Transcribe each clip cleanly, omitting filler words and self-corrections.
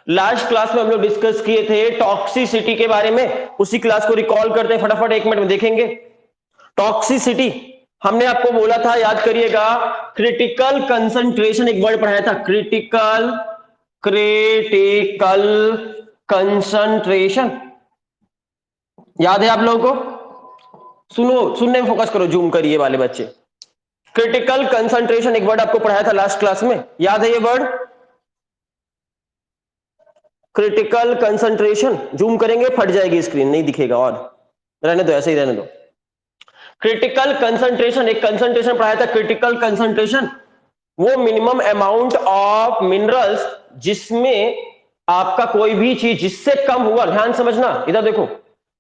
Last class में हम लोग डिस्कस किए थे टॉक्सिसिटी के बारे में, उसी क्लास को रिकॉल करते हैं फटाफट, 1 मिनट में देखेंगे। टॉक्सिसिटी हमने आपको बोला था, याद करिएगा, क्रिटिकल कंसंट्रेशन एक वर्ड पढ़ाया था, क्रिटिकल कंसंट्रेशन, याद है आप लोगों को? सुनो, सुनने में फोकस करो, जूम करिए वाले बच्चे। क्रिटिकल कंसंट्रेशन एक वर्ड आपको पढ़ाया था लास्ट क्लास में, याद है ये वर्ड? क्रिटिकल कंसंट्रेशन, जूम करेंगे फट जाएगी स्क्रीन, नहीं दिखेगा, और रहने दो, ऐसे ही रहने दो। क्रिटिकल कंसंट्रेशन, एक कंसंट्रेशन पढ़ाया था, क्रिटिकल कंसंट्रेशन, वो मिनिमम अमाउंट ऑफ मिनरल्स जिसमें आपका कोई भी चीज जिससे कम हुआ, ध्यान समझना, इधर देखो,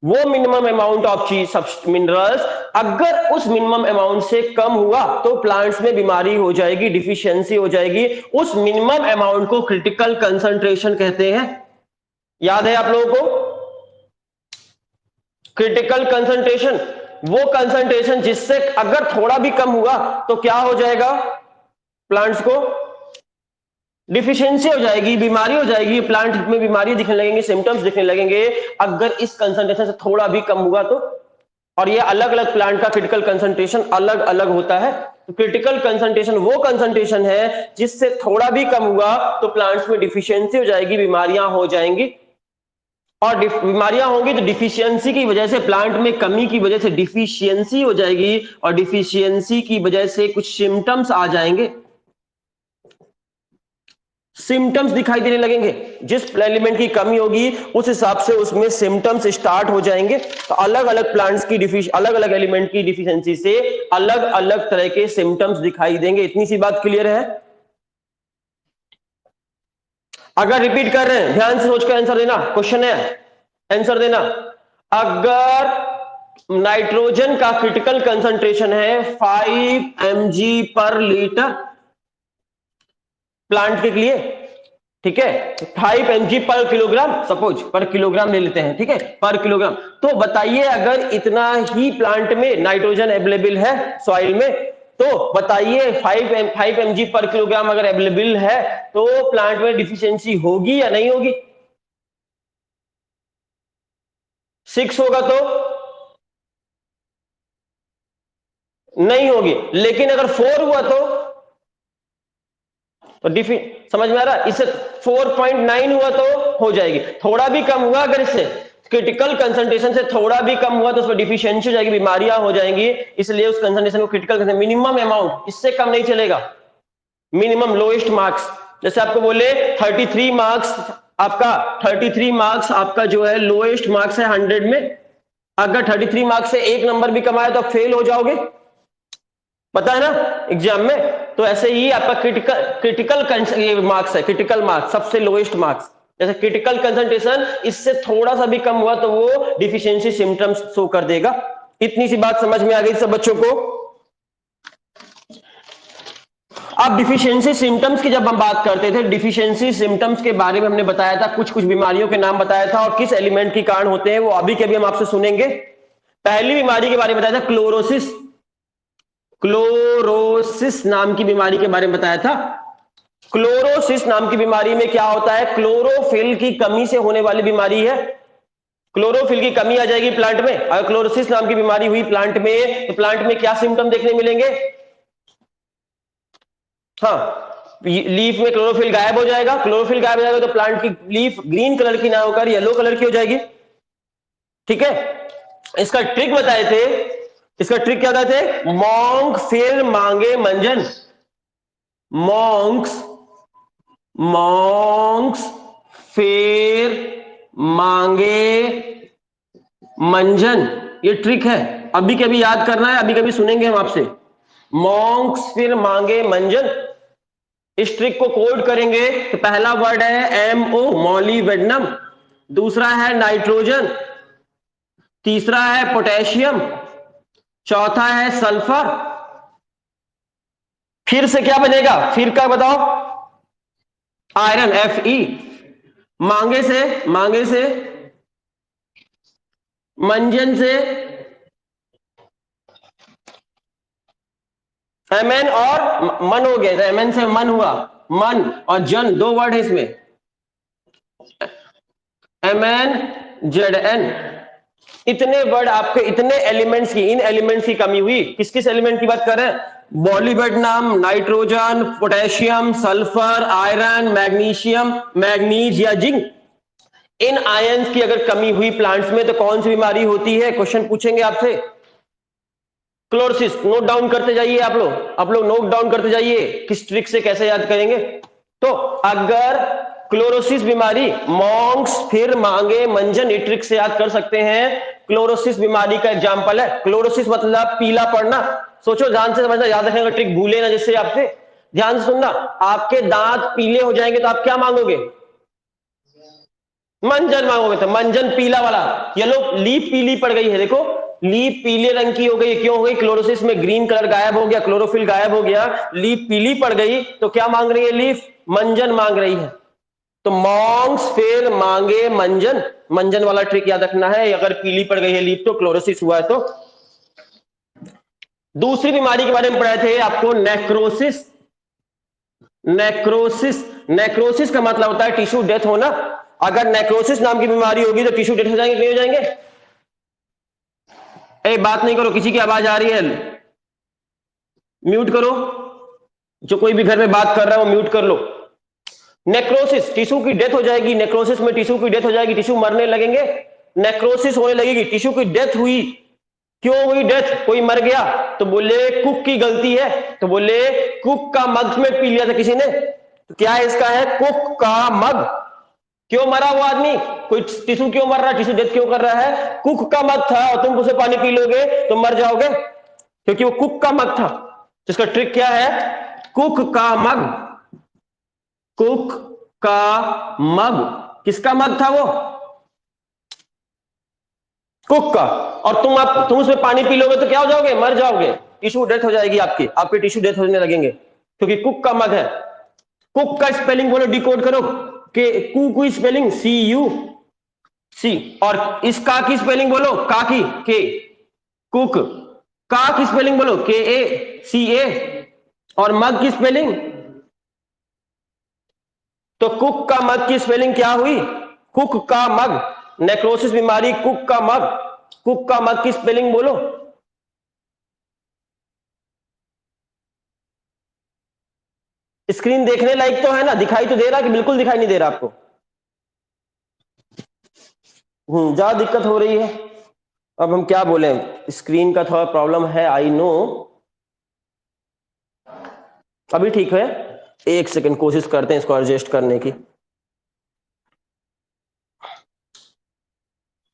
वो मिनिमम अमाउंट ऑफ चीज मिनरल्स अगर उस मिनिमम अमाउंट से कम हुआ तो प्लांट्स में बीमारी हो जाएगी, डिफिशियंसी हो जाएगी, उस मिनिमम अमाउंट को क्रिटिकल कंसंट्रेशन कहते हैं। याद है आप लोगों को? क्रिटिकल कंसंट्रेशन वो कंसंट्रेशन जिससे अगर थोड़ा भी कम हुआ तो क्या हो जाएगा, प्लांट्स को डिफिशियंसी हो जाएगी, बीमारी हो जाएगी, प्लांट में बीमारी दिखने लगेंगे, सिम्टम्स दिखने लगेंगे अगर इस कंसंट्रेशन से थोड़ा भी कम हुआ तो। और ये अलग अलग प्लांट का क्रिटिकल कंसंट्रेशन अलग अलग होता है। तो क्रिटिकल कंसंट्रेशन वो कंसंट्रेशन है जिससे थोड़ा भी कम हुआ तो प्लांट्स में डिफिशियंसी हो जाएगी, बीमारियां हो जाएंगी, और बीमारियां होंगी तो डिफिशियंसी की वजह से, प्लांट में कमी की वजह से डिफिशियंसी हो जाएगी, और डिफिशियंसी की वजह से कुछ सिम्टम्स आ जाएंगे, सिम्टम्स दिखाई देने लगेंगे, जिस एलिमेंट की कमी होगी उस हिसाब से उसमें सिम्टम्स स्टार्ट हो जाएंगे। तो अलग अलग प्लांट्स की अलग अलग एलिमेंट की डिफिशियंसी से अलग अलग तरह के सिम्टम्स दिखाई देंगे। इतनी सी बात क्लियर है? अगर रिपीट कर रहे हैं, ध्यान से सोचकर आंसर देना, क्वेश्चन है, आंसर देना। अगर नाइट्रोजन का क्रिटिकल कंसंट्रेशन है 5 mg पर लीटर प्लांट के लिए, ठीक है, 5 mg पर किलोग्राम, सपोज पर किलोग्राम ले लेते हैं, ठीक है, पर किलोग्राम, तो बताइए अगर इतना ही प्लांट में नाइट्रोजन अवेलेबल है सॉइल में, तो बताइए 5 mg पर किलोग्राम अगर अवेलेबल है तो प्लांट में डिफिशियंसी होगी या नहीं होगी? 6 होगा तो नहीं होगी, लेकिन अगर 4 हुआ तो समझ में आ रहा है? इससे 4.9 हुआ तो हो जाएगी, थोड़ा भी कम हुआ अगर इससे क्रिटिकल कंसंट्रेशन से थोड़ा भी कम हुआ तो उसमें डिफिशियंसी हो जाएगी, बीमारियां हो जाएंगी, इसलिए उस कंसंट्रेशन को क्रिटिकल मिनिमम अमाउंट, इससे कम नहीं चलेगा, मिनिमम लोएस्ट मार्क्स। जैसे आपको बोले 33 मार्क्स आपका, 33 मार्क्स आपका जो है लोएस्ट मार्क्स है 100 में, अगर 33 मार्क्स से एक नंबर भी कमाया तो फेल हो जाओगे, पता है ना एग्जाम में। तो ऐसे ही आपका क्रिटिकल मार्क्स है, क्रिटिकल मार्क्स सबसे लोएस्ट मार्क्स, जैसे क्रिटिकल कंसंट्रेशन इससे थोड़ा सा भी कम हुआ तो वो डिफिशियंसी सिम्टम्स शो कर देगा। इतनी सी बात समझ में आ गई सब बच्चों को? अब डिफिशियंसी सिम्टम्स की जब हम बात करते थे, डिफिशियंसी सिम्टम्स के बारे में हमने बताया था, कुछ कुछ बीमारियों के नाम बताया था और किस एलिमेंट के कारण होते हैं वो अभी के अभी हम आपसे सुनेंगे। पहली बीमारी के बारे में बताया था क्लोरोसिस, क्लोरोसिस नाम की बीमारी के बारे में बताया था। क्लोरोसिस नाम की बीमारी में क्या होता है, क्लोरोफिल की कमी से होने वाली बीमारी है, क्लोरोफिल की कमी आ जाएगी प्लांट में। अगर क्लोरोसिस नाम की बीमारी हुई प्लांट में तो प्लांट में क्या सिम्टम देखने मिलेंगे? हाँ, लीफ में क्लोरोफिल गायब हो जाएगा, क्लोरोफिल गायब हो जाएगा तो प्लांट की लीफ ग्रीन कलर की ना होकर येलो कलर की हो जाएगी, ठीक है। इसका ट्रिक बताए थे, इसका ट्रिक क्या बताए थे? मॉन्क फिर मांगे मंजन, मॉन्क्स मॉन्क्स फिर मांगे मंजन, ये ट्रिक है, अभी कभी याद करना है, अभी कभी सुनेंगे हम आपसे। मॉन्क्स फिर मांगे मंजन, इस ट्रिक को कोड करेंगे तो पहला वर्ड है MO मॉलीवेडनम, दूसरा है नाइट्रोजन, तीसरा है पोटेशियम, चौथा है सल्फर, फिर से क्या बनेगा, फिर का बताओ? आयरन Fe, मांगे से मंजन से Mn और मन हो गया, Mn से मन हुआ, मन और जन, दो वर्ड है इसमें, MnZn, इतने वर्ड आपके, इतने एलिमेंट्स की, इन एलिमेंट्स की कमी हुई। किस किस एलिमेंट की बात कर रहे हैं? Molybdenum, nitrogen, potassium, sulphur, iron, magnesium, manganese या जिंक, इन आयंस की अगर कमी हुई प्लांट्स में तो कौन सी बीमारी होती है? क्वेश्चन पूछेंगे आपसे। क्लोरोसिस, नोट डाउन करते जाइए आप लोग नोट डाउन करते जाइए। किस ट्रिक से कैसे याद करेंगे? तो अगर क्लोरोसिस बीमारी, मॉन्क्स फिर मांगे मंजन, ये ट्रिक से याद कर सकते हैं। क्लोरोसिस बीमारी का एग्जांपल है। क्लोरोसिस मतलब पीला पड़ना। सोचो, ध्यान से समझना, याद रखने का ट्रिक भूले ना जिससे आपसे। ध्यान से सुनना, आपके दांत पीले हो जाएंगे तो आप क्या मांगोगे? मंजन मांगोगे। तो मंजन पीला वाला, येलो, लीफ पीली पड़ गई है, देखो लीफ पीले रंग की हो गई। क्यों हो गई? क्लोरोसिस में ग्रीन कलर गायब हो गया, क्लोरोफिल गायब हो गया, लीफ पीली पड़ गई। तो क्या मांग रही है लीफ? मंजन मांग रही है। तो मॉन्क्स फिर मांगे मंजन, मंजन वाला ट्रिक याद रखना है। अगर पीली पड़ गई है लीफ तो क्लोरोसिस हुआ है। तो दूसरी बीमारी के बारे में पढ़ाए थे आपको, नेक्रोसिस। नेक्रोसिस, नेक्रोसिस का मतलब होता है टिश्यू डेथ होना। अगर नेक्रोसिस नाम की बीमारी होगी तो टिश्यू डेथ हो जाएंगे, नहीं हो जाएंगे? बात नहीं करो, किसी की आवाज आ रही है, म्यूट करो। जो कोई भी घर में बात कर रहा है वो म्यूट कर लो। नेक्रोसिस, टिश्यू की डेथ हो जाएगी। नेक्रोसिस में टिश्यू की डेथ हो जाएगी, टिश्यू मरने लगेंगे, नेक्रोसिस होने लगेगी, टिश्यू की डेथ हुई। क्यों हुई डेथ? कोई मर गया तो बोले कुक की गलती है, तो बोले कुक का मग में पी लिया था किसी ने। तो क्या है इसका? है कुक का मग। क्यों मरा वो आदमी? कोई टिश्यू क्यों मर रहा है? टिश्यू डेथ क्यों कर रहा है? कुक का मग था, और तुम उसे पानी पी लोगे तो मर जाओगे, क्योंकि वो कुक का मग था। तो इसका ट्रिक क्या है? कुक का मग, कुक का मग। किसका मग था वो? कुक का। और तुम उसमें पानी पी लोगे तो क्या हो जाओगे? मर जाओगे, टिश्यू डेथ हो जाएगी आपकी, आपके टिश्यू डेथ होने लगेंगे, क्योंकि कुक का मग है। कुक का स्पेलिंग बोलो, डिकोड करो। के कू की स्पेलिंग CUC, और इस का की स्पेलिंग बोलो, का की के, कुक। का की स्पेलिंग बोलो, KACA, और मग की स्पेलिंग, तो कुक का मग की स्पेलिंग क्या हुई? कुक का मग। नेक्रोसिस बीमारी, कुक का मग। कुक का मग की स्पेलिंग बोलो। स्क्रीन देखने लायक तो है ना? दिखाई तो दे रहा कि बिल्कुल दिखाई नहीं दे रहा आपको? ज्यादा दिक्कत हो रही है। अब हम क्या बोले, स्क्रीन का थोड़ा प्रॉब्लम है, आई नो। अभी ठीक है? एक सेकंड, कोशिश करते हैं इसको एडजस्ट करने की।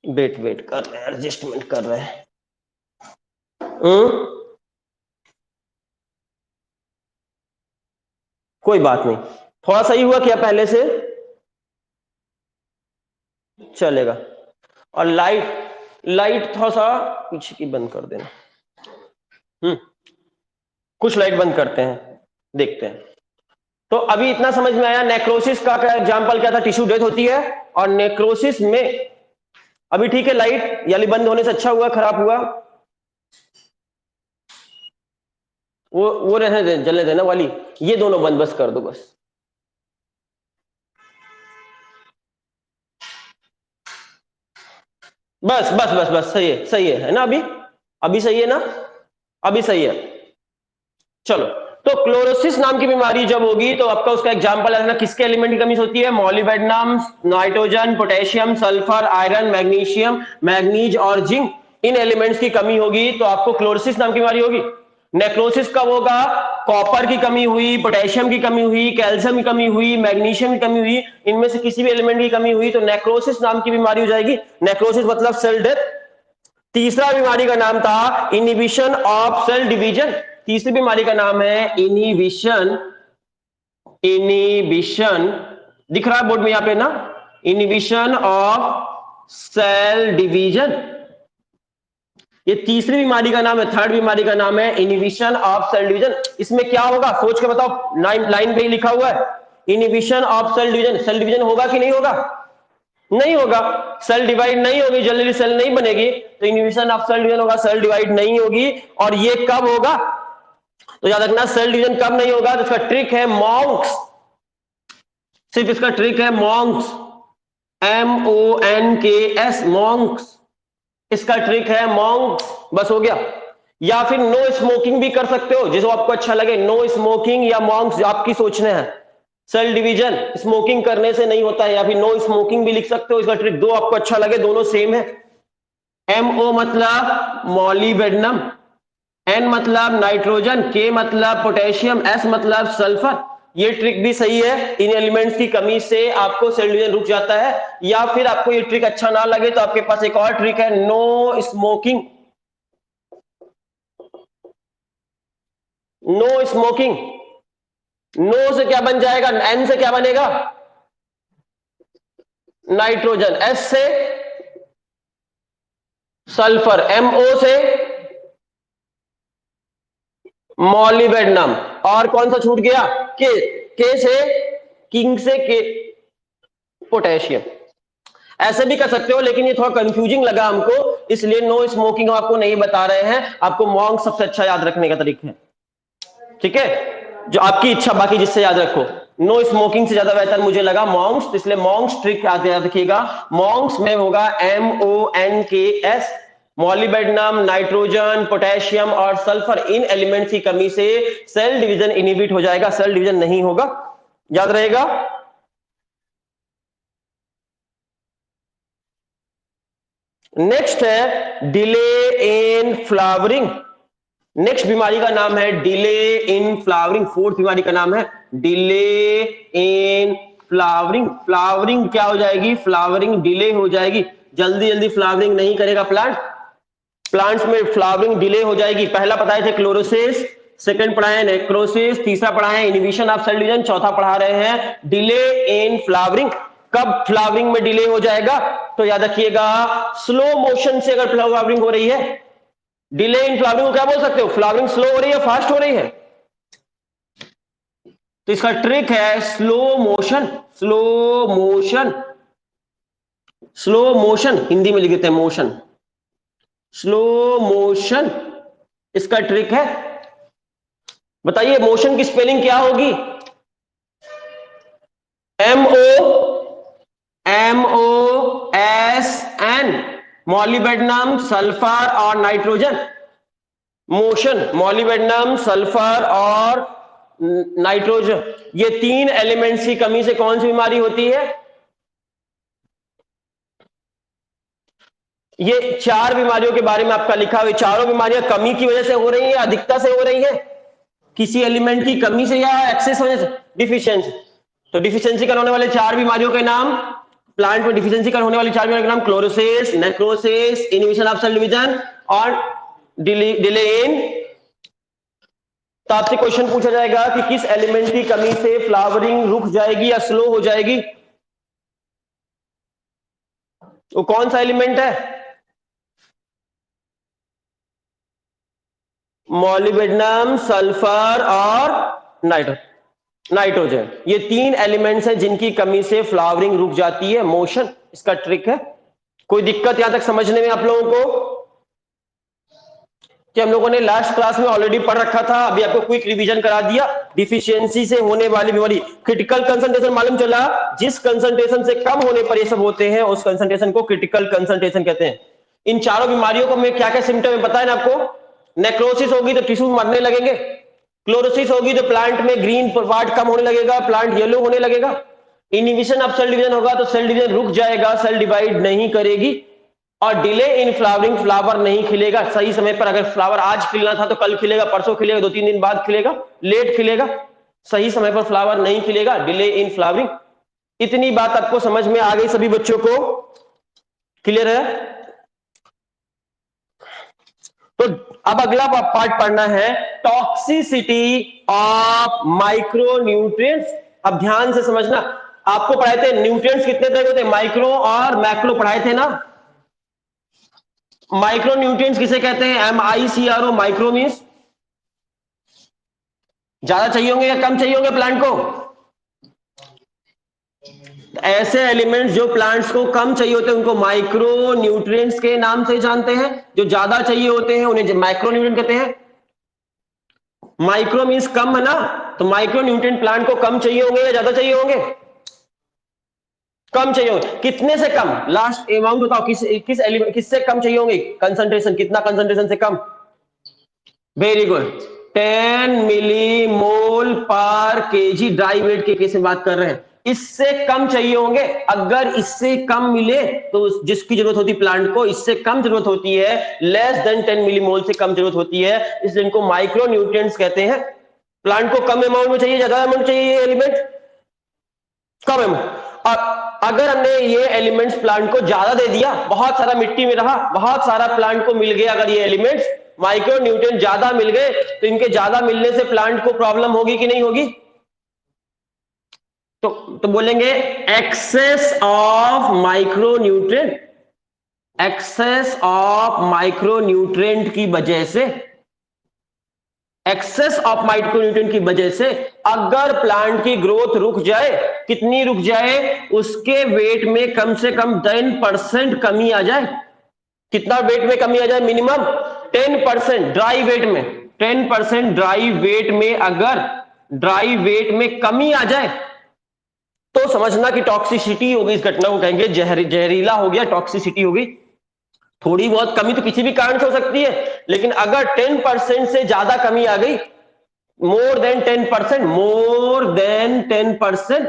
वेट वेट कर रहे हैं, एडजस्टमेंट कर रहे हैं। कोई बात नहीं, थोड़ा सही हुआ क्या पहले से? चलेगा। और लाइट, लाइट थोड़ा सा पीछे की बंद कर देना। कुछ लाइट बंद करते हैं, देखते हैं। तो अभी इतना समझ में आया, नेक्रोसिस का एग्जांपल क्या था? टिश्यू डेथ होती है। और नेक्रोसिस में अभी ठीक है, लाइट यानी बंद होने से अच्छा हुआ खराब हुआ? वो रहने दे, जलने देना वाली, ये दोनों बंद बस कर दो बस। बस बस बस बस, सही है ना? अभी अभी सही है ना? अभी सही है। चलो, तो क्लोरोसिस नाम की बीमारी जब होगी तो आपका उसका एग्जांपल है ना, किसके एलिमेंट की कमी होती है? Molybdenum, nitrogen, potassium, sulphur, iron, magnesium, manganese और जिंक, इन एलिमेंट्स की कमी होगी तो आपको क्लोरोसिस नाम की बीमारी होगी। नेक्रोसिस कब होगा? कॉपर की कमी हुई, पोटेशियम की कमी हुई, कैल्शियम की कमी हुई, मैग्नीशियम की कमी हुई, इनमें से किसी भी एलिमेंट की कमी हुई तो नेक्रोसिस नाम की बीमारी हो जाएगी। नेक्रोसिस मतलब सेल डेथ। तीसरा बीमारी का नाम था इनहिबिशन ऑफ सेल डिवीजन। तीसरी बीमारी का नाम है इनहिबिशन, इनहिबिशन दिख रहा है बोर्ड में यहां पे ना, इनहिबिशन ऑफ सेल डिवीजन। ये तीसरी बीमारी का नाम है। थर्ड बीमारी का नाम है इनहिबिशन ऑफ सेल डिवीजन। इसमें क्या होगा सोच के बताओ, लाइन पे ही लिखा हुआ है, inhibition of cell division. Cell division होगा कि नहीं होगा? नहीं होगा, सेल डिवाइड नहीं होगी, जल्दी सेल नहीं बनेगी, तो इनहिबिशन ऑफ सेल डिवीजन होगा, सेल डिवाइड नहीं होगी। और ये कब होगा? तो याद रखना, सेल डिवीजन कब नहीं होगा? तो इसका ट्रिक है मॉन्क्स, सिर्फ इसका ट्रिक है मॉन्क्स। MONKS, Monks. इसका ट्रिक है मॉन्क्स, बस हो गया। या फिर नो स्मोकिंग भी कर सकते हो, जिसको आपको अच्छा लगे, नो स्मोकिंग या मॉन्क्स, जो आपकी सोचने हैं। सेल डिवीजन स्मोकिंग करने से नहीं होता है, या फिर नो स्मोकिंग भी लिख सकते हो। इसका ट्रिक दो आपको अच्छा लगे, दोनों सेम है। MO मतलब मॉलिबेडनम, N मतलब नाइट्रोजन, K मतलब पोटेशियम, S मतलब सल्फर। ये ट्रिक भी सही है। इन एलिमेंट्स की कमी से आपको सेल डिवीजन रुक जाता है। या फिर आपको ये ट्रिक अच्छा ना लगे तो आपके पास एक और ट्रिक है, no smoking. No smoking, no से क्या बन जाएगा, N से क्या बनेगा, नाइट्रोजन, S से सल्फर, MO से मॉलिबेडनम, और कौन सा छूट गया, के से किंग से के पोटेशियम। ऐसे भी कर सकते हो, लेकिन ये थोड़ा कंफ्यूजिंग लगा हमको, इसलिए नो स्मोकिंग हम आपको नहीं बता रहे हैं। आपको मॉन्क सबसे अच्छा याद रखने का तरीका है, ठीक है, जो आपकी इच्छा, बाकी जिससे याद रखो। नो स्मोकिंग से ज्यादा बेहतर मुझे लगा मॉन्क्स, इसलिए मॉन्क्स ट्रिक याद रखिएगा। मॉन्क्स में होगा MONKS, मॉलिबेडनम, नाइट्रोजन, पोटेशियम और सल्फर। इन एलिमेंट्स की कमी से सेल डिवीजन इनहिबिट हो जाएगा, सेल डिवीजन नहीं होगा, याद रहेगा। नेक्स्ट है डिले इन फ्लावरिंग। नेक्स्ट बीमारी का नाम है डिले इन फ्लावरिंग। फोर्थ बीमारी का नाम है डिले इन फ्लावरिंग। फ्लावरिंग क्या हो जाएगी, फ्लावरिंग डिले हो जाएगी, जल्दी जल्दी फ्लावरिंग नहीं करेगा प्लांट। प्लांट्स में फ्लावरिंग डिले हो जाएगी। पहला पढ़ाए थे क्लोरोसिस, सेकंड पढ़ाए हैं नेक्रोसिस, तीसरा पढ़ाए हैं इनहिबिशन ऑफ सेल डिवीजन, चौथा पढ़ा रहे हैं डिले इन फ्लावरिंग। कब फ्लावरिंग में डिले हो जाएगा, तो याद रखिएगा स्लो मोशन से अगर फ्लावरिंग हो रही है। डिले इन फ्लावरिंग को क्या बोल सकते हो, फ्लावरिंग स्लो हो रही है, फास्ट हो रही है, तो इसका ट्रिक है slow motion. Slow motion, slow motion Hindi में लिख देते हैं मोशन, स्लो मोशन इसका ट्रिक है। बताइए मोशन की स्पेलिंग क्या होगी, MOSN, मॉलिबेडनम, सल्फर और नाइट्रोजन। मोशन, मॉलिबेडनम, सल्फर और नाइट्रोजन, ये तीन एलिमेंट्स की कमी से कौन सी बीमारी होती है, ये चार बीमारियों के बारे में आपका लिखा हुआ। चारों बीमारियां कमी की वजह से हो रही है, अधिकता से हो रही है, किसी एलिमेंट की कमी से या एक्सेस वजह से, डिफिशियंसी। तो डिफिशियंसी का होने वाले चार बीमारियों के नाम, प्लांट में डिफिशियंसी का होने वाली चार बीमारियों के नाम, chlorosis, necrosis, inhibition of cell division और डिले इन। तो आपसे क्वेश्चन पूछा जाएगा कि किस एलिमेंट की कमी से फ्लावरिंग रुक जाएगी या स्लो हो जाएगी, वो कौन सा एलिमेंट है, मॉलिबेडनम, सल्फर और नाइट्रोजन। ये तीन एलिमेंट्स हैं जिनकी कमी से फ्लावरिंग रुक जाती है, मोशन इसका ट्रिक है। कोई दिक्कत यहां तक समझने में आप लोगों को, कि हम लोगों ने लास्ट क्लास में ऑलरेडी पढ़ रखा था, अभी आपको क्विक रिवीजन करा दिया। डिफिशियंसी से होने वाली बीमारी, क्रिटिकल कंसंट्रेशन मालूम चला, जिस कंसंट्रेशन से कम होने पर ये सब होते हैं उस कंसंट्रेशन को क्रिटिकल कंसंट्रेशन कहते हैं। इन चारों बीमारियों को में क्या क्या सिम्टम है पता है ना आपको। नेक्रोसिस होगी तो टिश्यू मरने लगेंगे, क्लोरोसिस होगी तो प्लांट में ग्रीन पार्ट कम होने लगेगा, प्लांट येलो होने लगेगा। इनहिबिशन ऑफ सेल डिवीजन होगा तो सेल डिवीजन रुक जाएगा, सेल डिवाइड नहीं करेगी। और डिले इन फ्लावरिंग, फ्लावर नहीं खिलेगा सही समय पर। अगर फ्लावर आज खिलना था तो कल खिलेगा, परसों खिलेगा, 2-3 दिन बाद खिलेगा, लेट खिलेगा, सही समय पर फ्लावर नहीं खिलेगा, डिले इन फ्लावरिंग। इतनी बात आपको समझ में आ गई सभी बच्चों को, क्लियर है। तो अब अगला पार्ट पढ़ना है टॉक्सिसिटी ऑफ माइक्रो न्यूट्रिएंट्स। अब ध्यान से समझना, आपको पढ़ाए थे न्यूट्रिएंट्स कितने तरह के होते हैं, माइक्रो और मैक्रो पढ़ाए थे ना। माइक्रो न्यूट्रिएंट्स किसे कहते हैं, MICRO, माइक्रो मीन्स ज्यादा चाहिए होंगे या कम चाहिए होंगे प्लांट को। ऐसे एलिमेंट्स जो प्लांट्स को कम चाहिए होते हैं उनको माइक्रो न्यूट्रिएंट्स के नाम से जानते हैं, जो ज्यादा चाहिए होते हैं उन्हें मैक्रो न्यूट्रिएंट कहते हैं। माइक्रो मीन्स कम है ना, तो माइक्रो न्यूट्रिएंट प्लांट को कम चाहिए होंगे या ज्यादा चाहिए होंगे, कम चाहिए होंगे, कितने से कम? लास्ट अमाउंट बताओ, किस एलिमेंट किससे कम चाहिए होंगे कंसंट्रेशन, कितना कंसंट्रेशन से कम? वेरी गुड, 10 मिली मोल पर केजी ड्राई वेट के केस में बात कर रहे हैं, इससे कम चाहिए होंगे। अगर इससे कम मिले तो जिसकी जरूरत होती प्लांट को, इससे कम जरूरत होती है, लेस देन 10 मिली मोल से कम जरूरत होती है, इसलिए इनको माइक्रो न्यूट्रिएंट्स कहते हैं। प्लांट को कम अमाउंट में चाहिए, ज्यादा अमाउंट चाहिए ये एलिमेंट? कम अमाउंट। अगर हमने ये एलिमेंट्स प्लांट को ज्यादा दे दिया, बहुत सारा मिट्टी में रहा, बहुत सारा प्लांट को मिल गया, अगर ये एलिमेंट्स माइक्रो न्यूट्रिएंट ज्यादा मिल गए, तो इनके ज्यादा मिलने से प्लांट को प्रॉब्लम होगी कि नहीं होगी? तो बोलेंगे excess of micro nutrient, excess of micro nutrient की वजह से, एक्सेस ऑफ माइक्रोन्यूट्रिएंट की वजह से अगर प्लांट की ग्रोथ रुक जाए, कितनी रुक जाए? उसके वेट में कम से कम 10% कमी आ जाए। कितना वेट में कमी आ जाए? मिनिमम 10% ड्राई वेट में, 10% ड्राई वेट में अगर ड्राई वेट में कमी आ जाए तो समझना कि टॉक्सिसिटी होगी। इस घटना को कहेंगे जहरीला हो गया, टॉक्सिसिटी होगी। थोड़ी बहुत कमी तो किसी भी कारण से हो सकती है, लेकिन अगर 10% से ज्यादा कमी आ गई, मोर देन 10%, मोर देन 10%,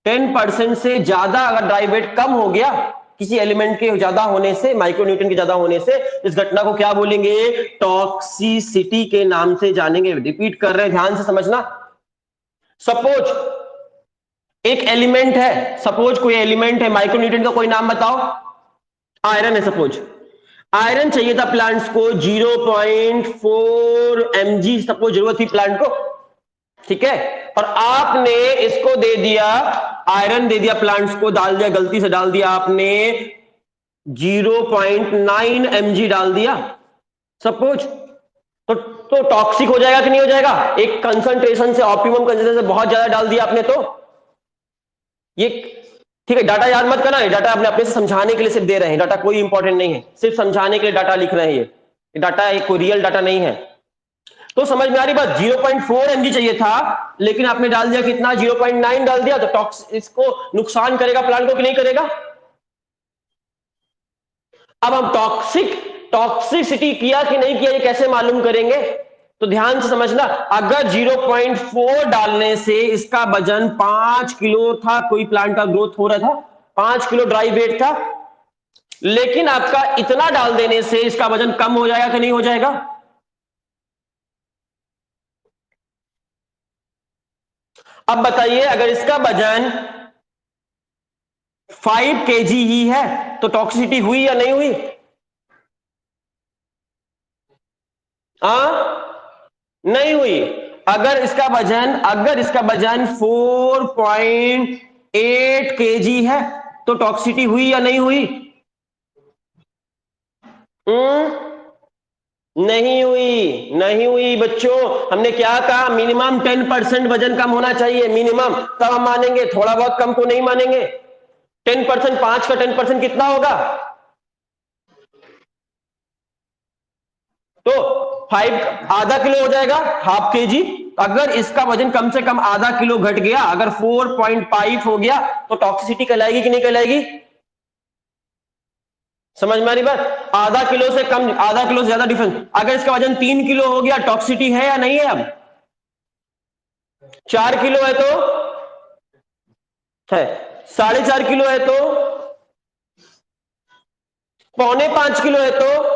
10% से ज्यादा अगर ड्राई वेट कम हो गया किसी एलिमेंट के ज्यादा होने से, माइक्रोन्यूट्रिएंट के ज्यादा होने से, इस घटना को क्या बोलेंगे? टॉक्सिसिटी के नाम से जानेंगे। रिपीट कर रहे हैं, ध्यान से समझना। सपोज एक एलिमेंट है, सपोज कोई एलिमेंट है, माइक्रोन्यूट्रिएंट का कोई नाम बताओ। आयरन है सपोज, आयरन चाहिए था प्लांट्स को 0.4 mg सपोज जरूरत थी प्लांट को, ठीक है, और आपने इसको दे दिया, आयरन दे दिया प्लांट्स को, डाल दिया, गलती से डाल दिया आपने 0.9 mg डाल दिया सपोज, तो टॉक्सिक हो जाएगा कि नहीं हो जाएगा? एक कंसंट्रेशन से, ऑप्टिमम कंसंट्रेशन से बहुत ज्यादा डाल दिया आपने तो ये, ठीक है। डाटा याद मत करना, डाटा अपने अपने से समझाने के लिए सिर्फ दे रहे हैं, डाटा कोई इंपॉर्टेंट नहीं है, सिर्फ समझाने के लिए डाटा लिख रहे हैं। ये डाटा एक कोई रियल डाटा नहीं है। तो समझ में आ रही बात? 0.4 mg चाहिए था, लेकिन आपने डाल दिया कितना? 0.9 डाल दिया, तो इसको नुकसान करेगा प्लांट को कि नहीं करेगा? अब हम टॉक्सिसिटी किया कि नहीं किया ये कैसे मालूम करेंगे? तो ध्यान से समझना, अगर 0.4 डालने से इसका वजन 5 किलो था, कोई प्लांट का ग्रोथ हो रहा था, 5 किलो ड्राई वेट था, लेकिन आपका इतना डाल देने से इसका वजन कम हो जाएगा कि नहीं हो जाएगा? अब बताइए, अगर इसका वजन 5 kg ही है तो टॉक्सिसिटी हुई या नहीं हुई? नहीं हुई। अगर इसका वजन 4.8 kg है तो टॉक्सिसिटी हुई या नहीं हुई? नहीं हुई, नहीं हुई बच्चों। हमने क्या कहा? मिनिमम 10% वजन कम होना चाहिए, मिनिमम, तब हम मानेंगे, थोड़ा बहुत कम को नहीं मानेंगे। 10%, 5 का 10% कितना होगा? तो 5 आधा किलो हो जाएगा, हाफ केजी। अगर इसका वजन कम से कम आधा किलो घट गया, अगर 4.5 हो गया, तो टॉक्सिसिटी कहलाएगी कि नहीं कहलाएगी? समझ में आ रही बात? आधा किलो से कम, आधा किलो से ज्यादा डिफरेंस। अगर इसका वजन 3 किलो हो गया, टॉक्सिसिटी है या नहीं है? अब 4 किलो है तो है, 4.5 किलो है तो, 4.25 किलो है तो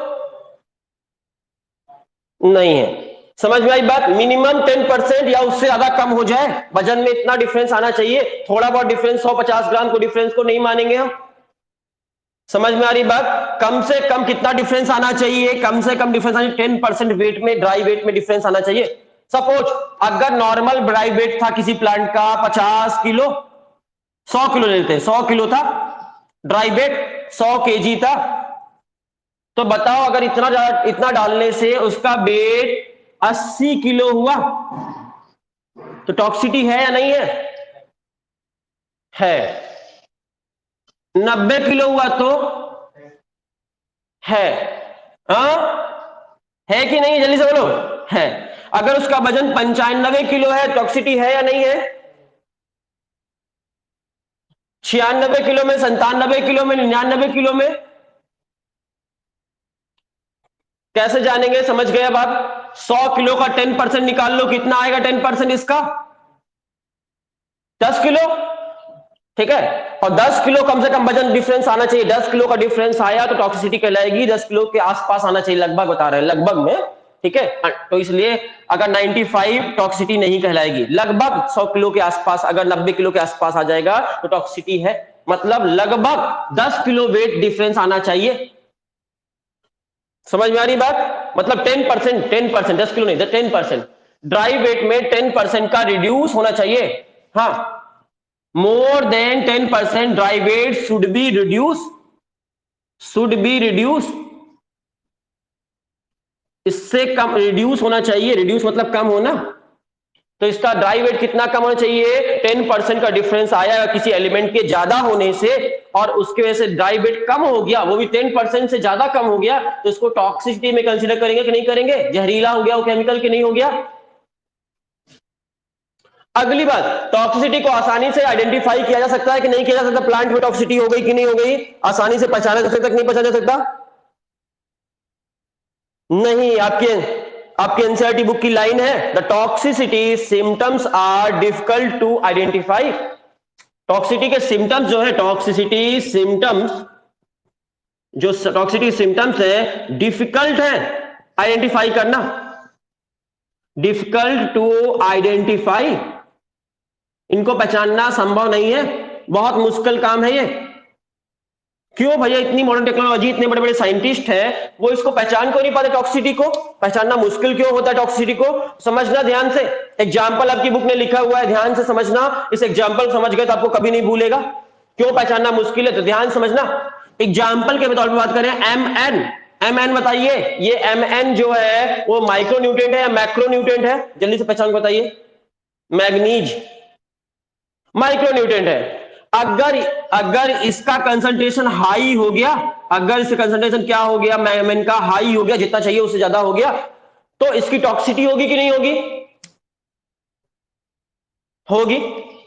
नहीं है। समझ में आई बात? मिनिमम 10% या उससे ज्यादा कम हो जाए, वजन में इतना डिफरेंस आना चाहिए। थोड़ा बहुत डिफरेंस, 150 ग्राम को डिफरेंस को नहीं मानेंगे हम। समझ में आ रही बात? कम से कम कितना डिफरेंस आना चाहिए? कम से कम डिफरेंस आना चाहिए 10% वेट में, ड्राई वेट में डिफरेंस आना चाहिए। सपोज अगर नॉर्मल ड्राई वेट था किसी प्लांट का 50 किलो, 100 किलो लेते हैं, 100 किलो था ड्राई वेट, 100 केजी था, तो बताओ अगर इतना डालने से उसका वेट 80 किलो हुआ, तो टॉक्सिसिटी है या नहीं है? है। 90 किलो हुआ तो है। हाँ, है कि नहीं? जल्दी से बोलो। है। अगर उसका वजन 95 किलो है, टॉक्सिसिटी है या नहीं है? 96 किलो में, 97 किलो में, 99 किलो में? कैसे जानेंगे? समझ गए अब आप? 100 किलो का 10% निकाल लो, कितना आएगा 10% इसका? 10 किलो। ठीक है, और 10 किलो कम से कम वजन डिफरेंस आना चाहिए। 10 किलो का डिफरेंस आया तो टॉक्सिसिटी कहलाएगी। 10 किलो के आसपास आना चाहिए, लगभग बता रहे हैं, लगभग में। ठीक है, तो इसलिए अगर 95 टॉक्सिसिटी नहीं कहलाएगी, लगभग 100 किलो के आसपास, अगर 90 किलो के आसपास आ जाएगा तो टॉक्सिसिटी है। मतलब लगभग 10 किलो वेट डिफरेंस आना चाहिए। समझ में आ रही बात? मतलब 10%, 10%, 10 किलो नहीं, 10%। ड्राई वेट में 10% का रिड्यूस होना चाहिए। हाँ, more than 10% dry weight should be reduced। इससे कम रिड्यूस होना चाहिए, रिड्यूस मतलब कम होना। तो इसका ड्राई वेट कितना कम होना चाहिए? 10% का डिफरेंस आया किसी एलिमेंट के ज्यादा होने से, और उसकी वजह से ड्राई वेट कम हो गया, वो भी 10% से ज्यादा कम हो गया, तो इसको टॉक्सिसिटी में कंसीडर करेंगे कि नहीं करेंगे? जहरीला हो गया वो केमिकल कि नहीं हो गया? अगली बात, टॉक्सिसिटी को आसानी से आइडेंटिफाई किया जा सकता है कि नहीं किया जा सकता? प्लांट में टॉक्सिसिटी हो गई कि नहीं हो गई? आसानी से पहचाना जा सकता, नहीं पहचाना जा सकता? नहीं। आपके आपके एनसीईआरटी बुक की लाइन है, the toxicity symptoms are difficult to identify. Toxicity के सिम्टम्स जो है, टॉक्सिसिटी सिम्टम्स, जो टॉक्सिसिटी सिम्टम्स है, डिफिकल्ट है आइडेंटिफाई करना, डिफिकल्ट टू आइडेंटिफाई। इनको पहचानना संभव नहीं है, बहुत मुश्किल काम है ये। क्यों भैया? इतनी मॉडर्न टेक्नोलॉजी, इतने बड़े बड़े साइंटिस्ट हैं, वो इसको पहचान क्यों नहीं पाते? टॉक्सिसिटी को पहचानना मुश्किल क्यों होता है? टॉक्सिसिटी को समझना ध्यान से। एग्जाम्पल आपकी बुक में लिखा हुआ है, ध्यान से समझना। इस एग्जाम्पल समझ गए तो आपको कभी नहीं भूलेगा। क्यों पहचानना मुश्किल है, तो ध्यान समझना। एग्जाम्पल के तौर पर बात करें, एम एन बताइए, ये एम एन जो है वो माइक्रो न्यूट्रिएंट है या मैक्रो न्यूट्रिएंट है? जल्दी से पहचान बताइए। मैग्नीज माइक्रो न्यूट्रिएंट है। अगर अगर इसका कंसंट्रेशन हाई हो गया, अगर इसका कंसंट्रेशन क्या हो गया, मैग्नीज का हाई हो गया, जितना चाहिए उससे ज्यादा हो गया, तो इसकी टॉक्सिसिटी होगी कि नहीं होगी? होगी।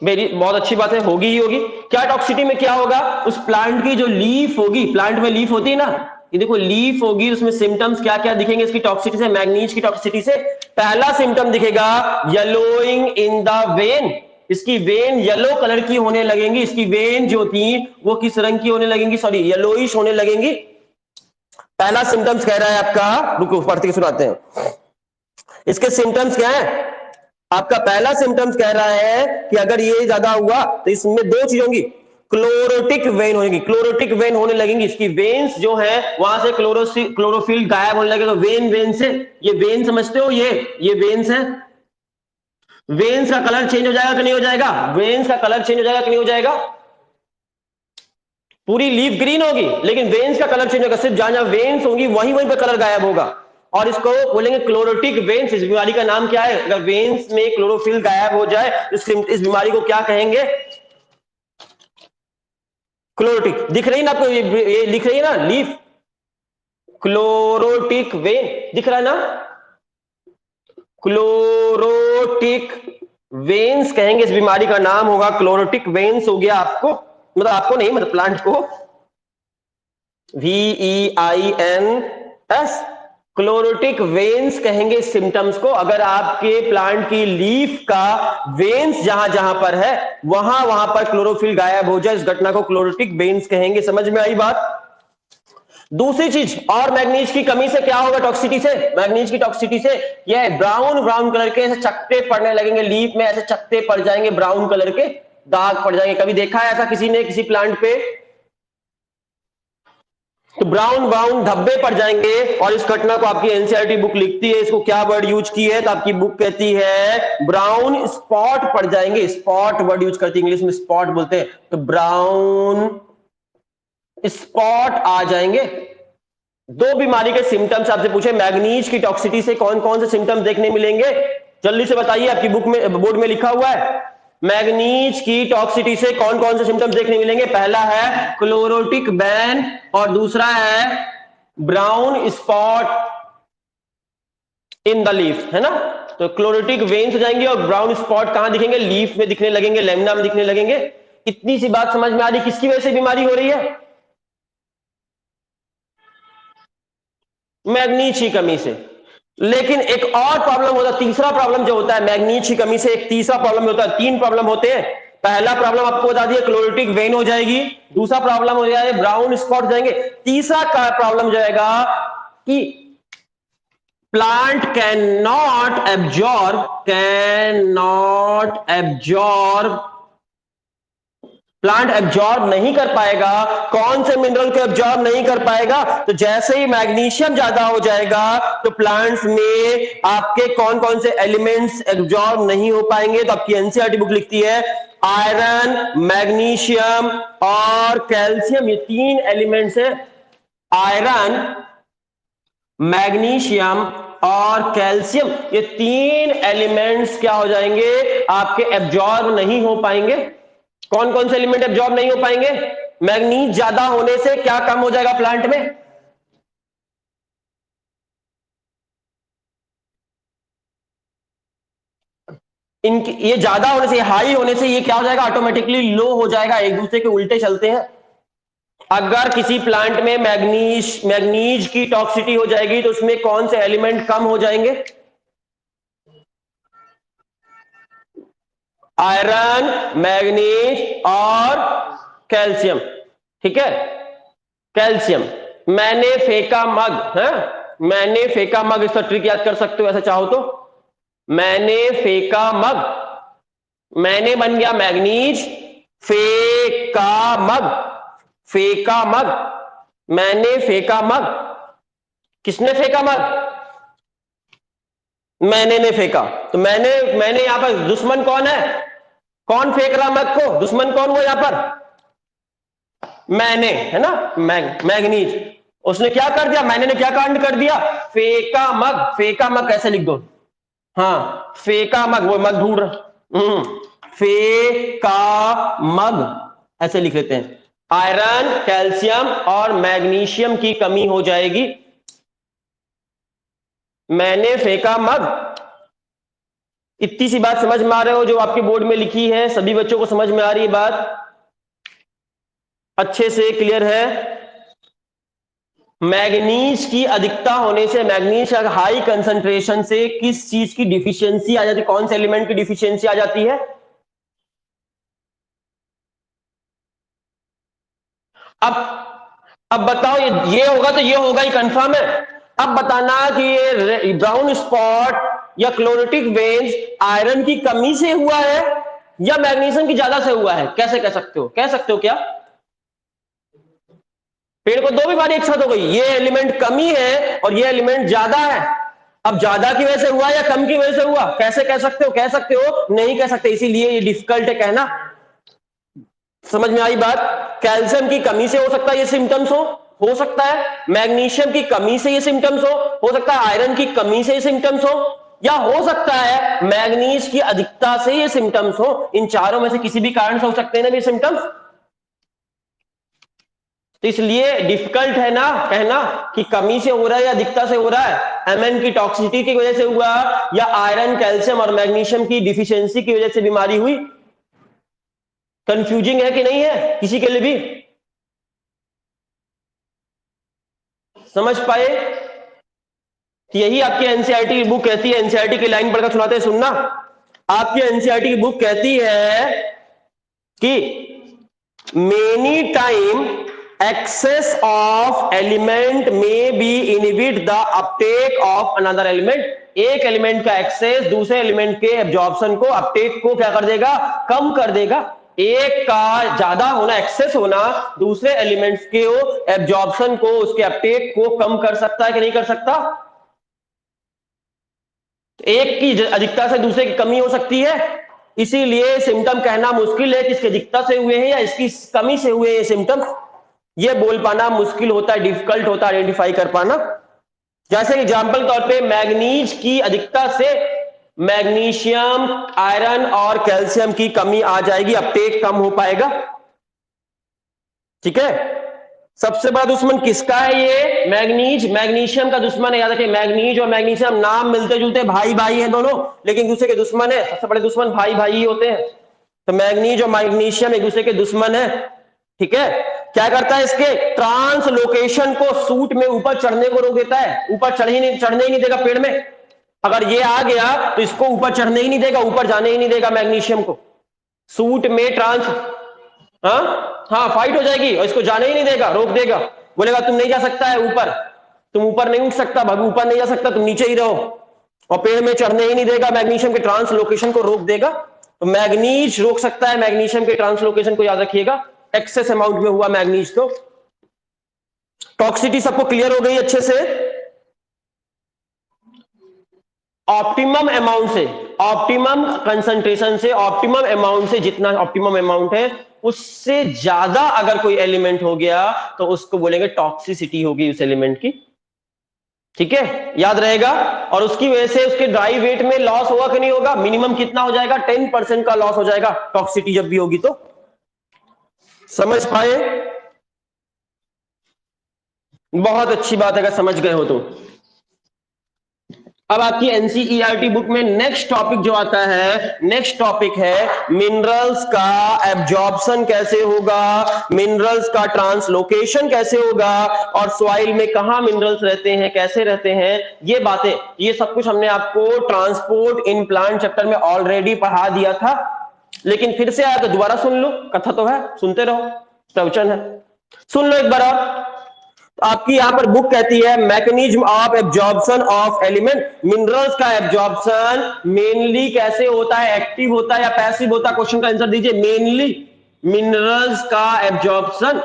मेरी बहुत अच्छी बात है, होगी ही होगी। क्या टॉक्सिसिटी में क्या होगा? उस प्लांट की जो लीफ होगी, प्लांट में लीफ होती है ना, ये देखो लीफ होगी, उसमें सिम्टम्स क्या क्या दिखेंगे इसकी टॉक्सिसिटी से, मैग्नीज की टॉक्सिसिटी से? पहला सिम्टम दिखेगा येलोइंग इन द वेन। इसकी वेन येलो कलर की होने लगेंगी, इसकी वेन जो थी वो किस रंग की होने लगेंगी? सॉरी, येलोइश होने लगेंगी। पहला सिम्टम्स कह रहा है आपका, रुको पढ़ के सुनाते हैं। इसके सिम्टम्स क्या है? आपका पहला सिम्टम्स कह रहा है कि अगर ये ज्यादा हुआ तो इसमें दो चीज होंगी, क्लोरोटिक वेन होगी, क्लोरोटिक वेन होने लगेंगी। इसकी वेन्स जो है वहां से क्लोरोफिल गायब होने लगेगा। वेन, वेन से, ये वेन समझते हो, ये वेन्स है। वेन्स का कलर चेंज हो जाएगा कि नहीं हो जाएगा? वेन्स का कलर चेंज हो जाएगा कि नहीं हो जाएगा? पूरी लीफ ग्रीन होगी, लेकिन वेन्स का कलर चेंज होगा। सिर्फ जहां जहां वेन्स होंगी वहीं वहीं पे कलर गायब होगा, और इसको बोलेंगे क्लोरोटिक वेन्स। इस बीमारी का नाम क्या है? अगर वेन्स में क्लोरोफिल गायब हो जाए इस बीमारी को क्या कहेंगे? क्लोरोटिक। दिख रही है ना आपको, ये लिख रही है ना लीफ, क्लोरोटिक वेन दिख रहा है ना? क्लोरोटिक वेन्स कहेंगे, इस बीमारी का नाम होगा क्लोरोटिक वेन्स। हो गया आपको, मतलब आपको नहीं, मतलब प्लांट को। VEINS, क्लोरोटिक वेन्स कहेंगे सिम्टम्स को। अगर आपके प्लांट की लीफ का वेन्स जहां जहां पर है वहां वहां पर क्लोरोफिल गायब हो जाए, इस घटना को क्लोरोटिक वेन्स कहेंगे। समझ में आई बात? दूसरी चीज, और मैग्नीज की कमी से क्या होगा? टॉक्सिसिटी से, मैग्नीज की टॉक्सिसिटी से यह ब्राउन ब्राउन कलर के ऐसे चकत्ते पड़ने लगेंगे लीफ में, ऐसे चकत्ते पड़ जाएंगे, ब्राउन कलर के दाग पड़ जाएंगे। कभी देखा है ऐसा किसी ने किसी प्लांट पे? तो ब्राउन ब्राउन धब्बे पड़ जाएंगे। और इस घटना को आपकी एनसीईआरटी बुक लिखती है, इसको क्या वर्ड यूज की है? तो आपकी बुक कहती है ब्राउन स्पॉट पड़ जाएंगे। स्पॉट वर्ड यूज करती है, इंग्लिश में स्पॉट बोलते हैं, तो ब्राउन स्पॉट आ जाएंगे। दो बीमारी के सिम्टम्स आपसे पूछे, मैग्नीज की टॉक्सिसिटी से कौन कौन से सिम्टम्स देखने मिलेंगे? जल्दी से बताइए, आपकी बुक में, बोर्ड में लिखा हुआ है। मैग्नीज की टॉक्सिसिटी से कौन कौन से सिम्टम्स देखने मिलेंगे? पहला है क्लोरोटिक बैन, और दूसरा है brown spot in the leaf, है ना? तो क्लोरोटिक वेन्स हो जाएंगे, और ब्राउन स्पॉट कहां दिखेंगे? लीफ में दिखने लगेंगे, लेमिना में दिखने लगेंगे। इतनी सी बात समझ में आ रही, किसकी वजह से बीमारी हो रही है? मैग्नीज की कमी से। लेकिन एक और प्रॉब्लम होता है, तीसरा प्रॉब्लम जो होता है मैग्नीज की कमी से, एक तीसरा प्रॉब्लम होता है, तीन प्रॉब्लम होते हैं। पहला प्रॉब्लम आपको बता दिया, क्लोरेटिक वेन हो जाएगी। दूसरा प्रॉब्लम हो जाएगा ब्राउन स्पॉट जाएंगे। तीसरा का प्रॉब्लम जाएगा कि प्लांट प्लांट एब्जॉर्ब नहीं कर पाएगा। कौन से मिनरल को एब्जॉर्ब नहीं कर पाएगा? तो जैसे ही मैग्नीशियम ज्यादा हो जाएगा तो प्लांट्स में आपके कौन कौन से एलिमेंट्स एब्जॉर्ब नहीं हो पाएंगे। तो आपकी एनसीईआरटी बुक लिखती है आयरन, मैग्नीशियम और कैल्शियम, ये तीन एलिमेंट्स है। आयरन, मैग्नीशियम और कैल्शियम, ये तीन एलिमेंट्स क्या हो जाएंगे? आपके एब्जॉर्ब नहीं हो पाएंगे। कौन कौन से एलिमेंट एब्जॉर्ब नहीं हो पाएंगे? मैग्नीज ज्यादा होने से क्या कम हो जाएगा प्लांट में? इनकी ये ज्यादा होने से, हाई होने से ये क्या हो जाएगा? ऑटोमेटिकली लो हो जाएगा, एक दूसरे के उल्टे चलते हैं। अगर किसी प्लांट में मैग्नीज की टॉक्सिटी हो जाएगी तो उसमें कौन से एलिमेंट कम हो जाएंगे? आयरन, मैग्नीज और कैल्शियम। ठीक है, कैल्शियम। मैंने फेंका मग है, मैंने फेंका मग, इसका ट्रिक याद कर सकते हो ऐसा चाहो तो। मैंने फेंका मग, मैंने बन गया मैग्नीज, फेंका मग, फेंका मग, मैंने फेंका मग। किसने फेंका मग? मैंने ने फेंका। तो मैंने यहां पर दुश्मन कौन है? कौन फेंक रहा मग को? दुश्मन कौन हुआ यहां पर? मैंने, है ना, मैग्नीज। उसने क्या कर दिया? मैंने ने क्या कांड कर दिया? फेंका मग। फेंका मग कैसे लिख दो? हाँ, फेंका मग, वो मग ढूंढ रहा। फेंका मग ऐसे लिख लेते हैं। आयरन, कैल्शियम और मैग्नीशियम की कमी हो जाएगी। मैंने फेंका मग। इतनी सी बात समझ में आ रहे हो जो आपके बोर्ड में लिखी है? सभी बच्चों को समझ में आ रही है बात? अच्छे से क्लियर है? मैग्नीज की अधिकता होने से, मैग्नीज हाई कंसंट्रेशन से किस चीज की डिफिशियंसी आ जाती है? कौन से एलिमेंट की डिफिशियंसी आ जाती है? अब अब बताओ, ये होगा तो ये होगा ही, कंफर्म है। अब बताना कि ये ब्राउन स्पॉट या क्लोरेटिक वेन्स आयरन की कमी से हुआ है या मैग्नीशियम की ज्यादा से हुआ है? कैसे कह सकते हो? कह सकते हो क्या? पेड़ को दो बीमारी एक साथ हो गई, ये एलिमेंट कमी है और ये एलिमेंट ज्यादा है। अब ज्यादा की वजह से हुआ या कम की वजह से हुआ? कैसे कह सकते हो? कह सकते हो? नहीं कह सकते, इसीलिए ये डिफिकल्ट है कहना। समझ में आई बात? कैल्शियम की कमी से हो सकता है ये सिम्टम्स हो सकता है मैग्नीशियम की कमी से ये सिम्टम्स हो सकता है आयरन की कमी से ये सिम्टम्स हो, या हो सकता है मैग्नीज की अधिकता से ये सिम्टम्स हो। इन चारों में से किसी भी कारण से हो सकते हैं ना ये सिम्टम्स। तो इसलिए डिफिकल्ट है ना कहना कि कमी से हो रहा है या अधिकता से हो रहा है। एमएन की टॉक्सिसिटी की वजह से हुआ या आयरन, कैल्शियम और मैग्नीशियम की डिफिशियंसी की वजह से बीमारी हुई। कंफ्यूजिंग है कि नहीं है किसी के लिए भी? समझ पाए? तो यही आपकी एनसीईआरटी की बुक कहती है। एनसीईआरटी की लाइन पढ़कर सुनाते हैं, सुनना। आपकी एनसीईआरटी की बुक कहती है कि many time excess of element may be inhibit the uptake of another element. एक एलिमेंट का एक्सेस दूसरे एलिमेंट के एब्जॉर्प्शन को, अपटेक को क्या कर देगा? कम कर देगा। एक का ज्यादा होना, एक्सेस होना, दूसरे एलिमेंट्स के एब्जॉर्प्शन को, उसके अपटेक को कम कर सकता है कि नहीं कर सकता? एक की अधिकता से दूसरे की कमी हो सकती है। इसीलिए सिम्टम कहना मुश्किल है कि इसकी अधिकता से हुए हैं या इसकी कमी से हुए हैं सिम्टम। ये बोल पाना मुश्किल होता है, डिफिकल्ट होता है आइडेंटिफाई कर पाना। जैसे एग्जांपल तौर पे मैग्नीज की अधिकता से मैग्नीशियम, आयरन और कैल्शियम की कमी आ जाएगी, अपटेक कम हो पाएगा। ठीक है, सबसे बड़ा दुश्मन किसका है? ये मैग्नीज, मैग्नीशियम का दुश्मन है। याद रखिए, मैग्नीज और मैग्नीशियम नाम मिलते जुलते, भाई भाई हैं दोनों, लेकिन दूसरे के दुश्मन है। सबसे बड़े दुश्मन भाई भाई ही होते हैं। तो मैग्नीज और मैग्नीशियम एक दूसरे के दुश्मन है, ठीक है। क्या करता है, इसके ट्रांसलोकेशन को सूट में ऊपर चढ़ने को रोक देता है, ऊपर चढ़ने ही नहीं देगा पेड़ में। अगर ये आ गया तो इसको ऊपर चढ़ने ही नहीं देगा, ऊपर जाने ही नहीं देगा मैग्नीशियम को, सूट में हाँ फाइट हो जाएगी और इसको जाने ही नहीं देगा, रोक देगा, बोलेगा तुम नहीं जा सकता है ऊपर, तुम ऊपर नहीं उठ सकता, बाबू ऊपर नहीं जा सकता, तुम नीचे ही रहो, और पेड़ में चढ़ने ही नहीं देगा, मैग्नीशियम के ट्रांसलोकेशन को रोक देगा। तो मैग्नीज रोक सकता है मैग्नीशियम के ट्रांसलोकेशन को, याद रखिएगा, एक्सेस अमाउंट में हुआ मैग्नीज। तो टॉक्सिटी सबको क्लियर हो गई अच्छे से। ऑप्टिमम अमाउंट से, ऑप्टिमम कंसंट्रेशन से, ऑप्टिमम अमाउंट से, जितना ऑप्टिमम अमाउंट है उससे ज्यादा अगर कोई एलिमेंट हो गया तो उसको बोलेंगे टॉक्सिसिटी होगी उस एलिमेंट की, ठीक है, याद रहेगा। और उसकी वजह से उसके ड्राई वेट में लॉस होगा कि नहीं होगा, मिनिमम कितना हो जाएगा, 10% का लॉस हो जाएगा टॉक्सिसिटी जब भी होगी। तो समझ पाए, बहुत अच्छी बात है अगर समझ गए हो तो। अब आपकी एनसीईआरटी बुक में नेक्स्ट टॉपिक जो आता है, नेक्स्ट टॉपिक है मिनरल्स का एब्जॉर्प्शन कैसे होगा, मिनरल्स का ट्रांसलोकेशन कैसे होगा, और सॉइल में कहां मिनरल्स रहते हैं, कैसे रहते हैं, ये बातें, ये सब कुछ हमने आपको ट्रांसपोर्ट इन प्लांट चैप्टर में ऑलरेडी पढ़ा दिया था, लेकिन फिर से आया तो दोबारा सुन लो, कथा तो है, सुनते रहो, प्रवचन है, सुन लो एक बार और। आपकी यहां पर बुक कहती है mechanism of absorption of element, minerals का एब्जॉर्प्शन मेनली कैसे होता है, एक्टिव होता है या पैसिव होता है, क्वेश्चन का आंसर दीजिए। मेनली मिनरल्स का एब्जॉर्प्शन,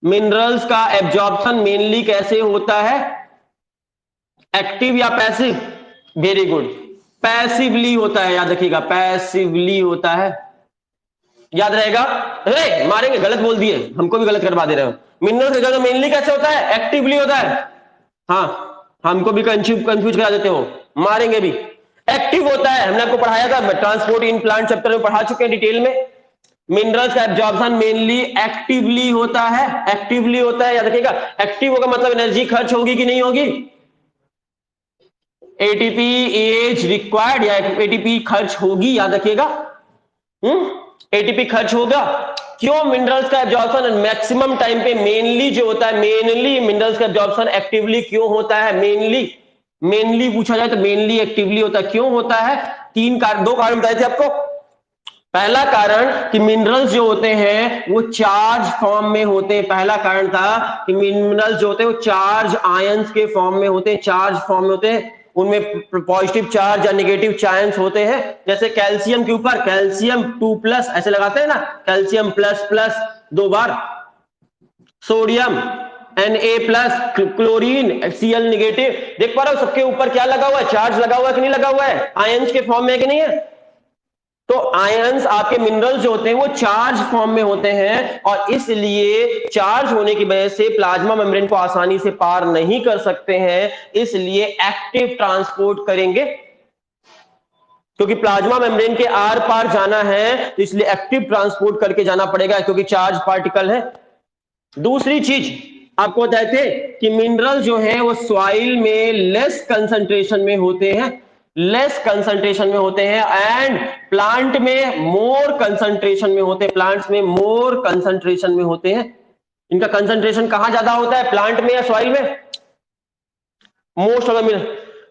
मिनरल्स का एब्जॉर्प्शन मेनली कैसे होता है, एक्टिव या पैसिव, वेरी गुड, पैसिवली होता है, याद रखिएगा पैसिवली होता है, याद रहेगा। अरे मारेंगे, गलत बोल दिए, हमको भी गलत करवा दे रहे हो। मिनरल्स का मेनली कैसे होता है, एक्टिवली होता है, हाँ हमको भी कंफ्यूज करा देते हो, मारेंगे भी। एक्टिव होता है, हमने आपको पढ़ाया था ट्रांसपोर्ट इन प्लांट चैप्टर में, पढ़ा चुके हैं डिटेल में। मिनरल्स का एब्जॉर्प्शन मेनली एक्टिवली होता है, एक्टिवली होता है, याद रखिएगा। एक्टिव होगा मतलब एनर्जी खर्च होगी कि नहीं होगी, एटीपी एज रिक्वायर्ड या एटीपी खर्च होगी, याद रखिएगा। एटीपी खर्च होगा। क्यों मिनरल्स का एब्जॉर्प्शन मैक्सिमम टाइम पे मेनली जो होता है, मेनली मिनरल्स का एब्जॉर्प्शन एक्टिवली क्यों होता है, मेनली पूछा जाए तो मेनली एक्टिवली होता है, क्यों होता है, दो कारण बताए थे आपको। पहला कारण कि मिनरल्स जो होते हैं वो चार्ज फॉर्म में होते हैं, पहला कारण था कि मिनरल्स जो होते हैं वो चार्ज आयंस के फॉर्म में होते हैं, चार्ज फॉर्म में होते हैं, उनमें पॉजिटिव चार्ज या नेगेटिव चार्ज होते हैं। जैसे कैल्शियम के ऊपर कैल्शियम 2+ ऐसे लगाते हैं ना, कैल्शियम प्लस 2 बार, sodium Na+, chlorine Cl negative, देख पा रहे हो सबके ऊपर क्या लगा हुआ है, चार्ज लगा हुआ है कि नहीं लगा हुआ है, आयंस के फॉर्म में है कि नहीं है। तो आयंस आपके मिनरल्स जो होते हैं वो चार्ज फॉर्म में होते हैं, और इसलिए चार्ज होने की वजह से प्लाज्मा मेम्ब्रेन को आसानी से पार नहीं कर सकते हैं, इसलिए एक्टिव ट्रांसपोर्ट करेंगे, क्योंकि प्लाज्मा मेम्ब्रेन के आर पार जाना है तो इसलिए एक्टिव ट्रांसपोर्ट करके जाना पड़ेगा, क्योंकि चार्ज पार्टिकल है। दूसरी चीज आपको बताए थे कि मिनरल जो है वो सॉइल में लेस कंसंट्रेशन में होते हैं, लेस कंसंट्रेशन में होते हैं, एंड प्लांट में मोर कंसंट्रेशन में होते हैं, प्लांट्स में मोर कंसंट्रेशन में होते हैं। इनका कंसंट्रेशन कहां ज्यादा होता है, प्लांट में या सॉइल में, मोस्ट ऑफ द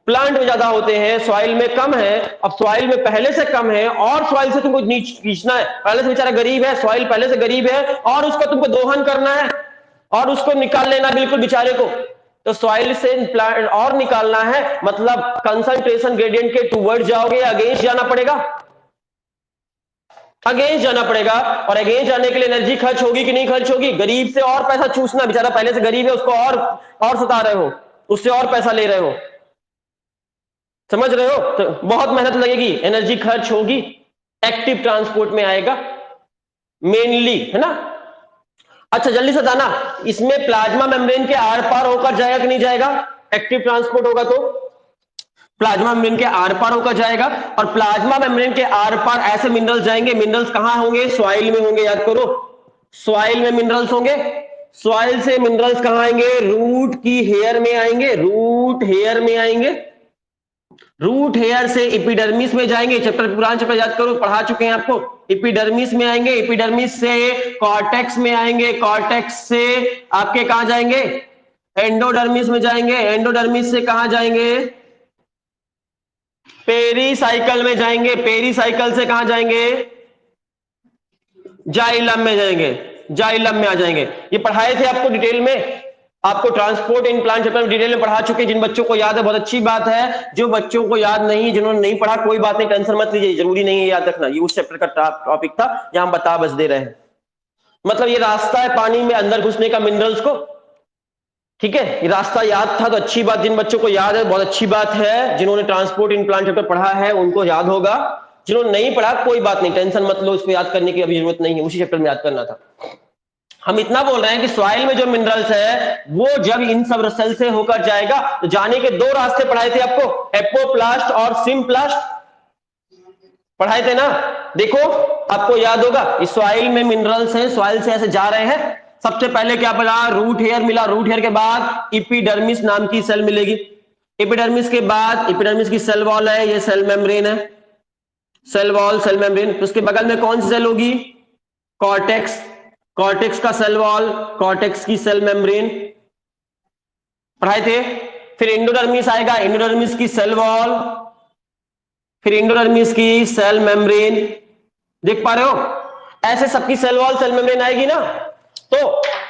प्लांट में ज्यादा होते हैं, सॉइल में कम है। अब सॉइल में पहले से कम है और सॉइल से तुमको नीचे खींचना है, पहले से बेचारा गरीब है, सॉइल पहले से गरीब है और उसको तुमको दोहन करना है और उसको निकाल लेना बिल्कुल बेचारे को, तो सॉइल से प्लांट और निकालना है, मतलब कंसंट्रेशन ग्रेडियंट के टूवर्ड जाओगे, अगेंस्ट जाना पड़ेगा, अगेंस्ट जाना पड़ेगा। और अगेंस्ट जाने के लिए एनर्जी खर्च होगी कि नहीं खर्च होगी, गरीब से और पैसा चूसना, बेचारा पहले से गरीब है उसको और सता रहे हो, उससे और पैसा ले रहे हो, समझ रहे हो, तो बहुत मेहनत लगेगी, एनर्जी खर्च होगी, एक्टिव ट्रांसपोर्ट में आएगा मेनली, है ना। अच्छा जल्दी से बताना, इसमें प्लाज्मा मेम्ब्रेन के आर पार होकर जाएगा कि नहीं जाएगा, एक्टिव ट्रांसपोर्ट होगा तो प्लाज्मा मेम्ब्रेन के आर पार होकर जाएगा, और प्लाज्मा मेम्ब्रेन के आर पार ऐसे मिनरल्स जाएंगे, मिनरल्स कहां होंगे, सॉइल में होंगे, याद करो सॉइल में मिनरल्स होंगे, सॉइल से मिनरल्स कहां आएंगे, रूट की हेयर में आएंगे, रूट हेयर में आएंगे, रूट हेयर से एपिडर्मिस में जाएंगे, चैप्टर पुराना चैप्टर याद करो, पढ़ा चुके हैं आपको, एपिडर्मिस में आएंगे, एपिडर्मिस से कॉर्टेक्स में आएंगे, कॉर्टेक्स से आपके कहां जाएंगे, एंडोडर्मिस में जाएंगे, एंडोडर्मिस से कहां जाएंगे, पेरीसाइकल में जाएंगे, पेरीसाइकल से कहां जाएंगे, जाइलम में जाएंगे, जाइलम में आ जाएंगे। ये पढ़ाए थे आपको डिटेल में, आपको ट्रांसपोर्ट इन प्लांट चैप्टर में डिटेल में पढ़ा चुके। जिन बच्चों को याद है बहुत अच्छी बात है, जो बच्चों को याद नहीं, जिन्होंने नहीं पढ़ा कोई बात नहीं, टेंशन मत लीजिए, जरूरी नहीं है याद रखना, ये उस चैप्टर का टॉपिक था, यहां हम बता बस दे रहे हैं। मतलब ये रास्ता है पानी में अंदर घुसने का मिनरल्स को, ठीक है, ये रास्ता याद था तो अच्छी बात, जिन बच्चों को याद है बहुत अच्छी बात है, जिन्होंने ट्रांसपोर्ट इन प्लांट चैप्टर पढ़ा है उनको याद होगा, जिन्होंने नहीं पढ़ा कोई बात नहीं, टेंशन मत लो, इसको याद करने की अभी जरूरत नहीं है, उसी चैप्टर में याद करना था। हम इतना बोल रहे हैं कि सॉइल में जो मिनरल्स है वो जब इन सब सेल से होकर जाएगा तो जाने के दो रास्ते पढ़ाए थे आपको, एपोप्लास्ट और सिम्प्लास्ट पढ़ाए थे ना। देखो आपको याद होगा, इस सॉइल में मिनरल्स हैं, सॉइल से ऐसे जा रहे हैं, सबसे पहले क्या पढ़ा, रूट हेयर मिला, रूट हेयर के बाद एपिडर्मिस नाम की सेल मिलेगी, एपिडर्मिस के बाद एपिडर्मिस की सेल वॉल है, ये सेल मेम्ब्रेन है, सेल वॉल सेल मेम्ब्रेन, तो उसके बगल में कौन सी सेल होगी, कॉर्टेक्स, कॉर्टेक्स का सेल वॉल, कॉर्टेक्स की सेल मेम्ब्रेन पढ़ाए थे। फिर एंडोडर्मिस आएगा, एंडोडर्मिस की सेल वॉल, फिर एंडोडर्मिस की सेल मेम्ब्रेन, देख पा रहे हो ऐसे सबकी सेल वॉल सेल मेम्ब्रेन आएगी ना। तो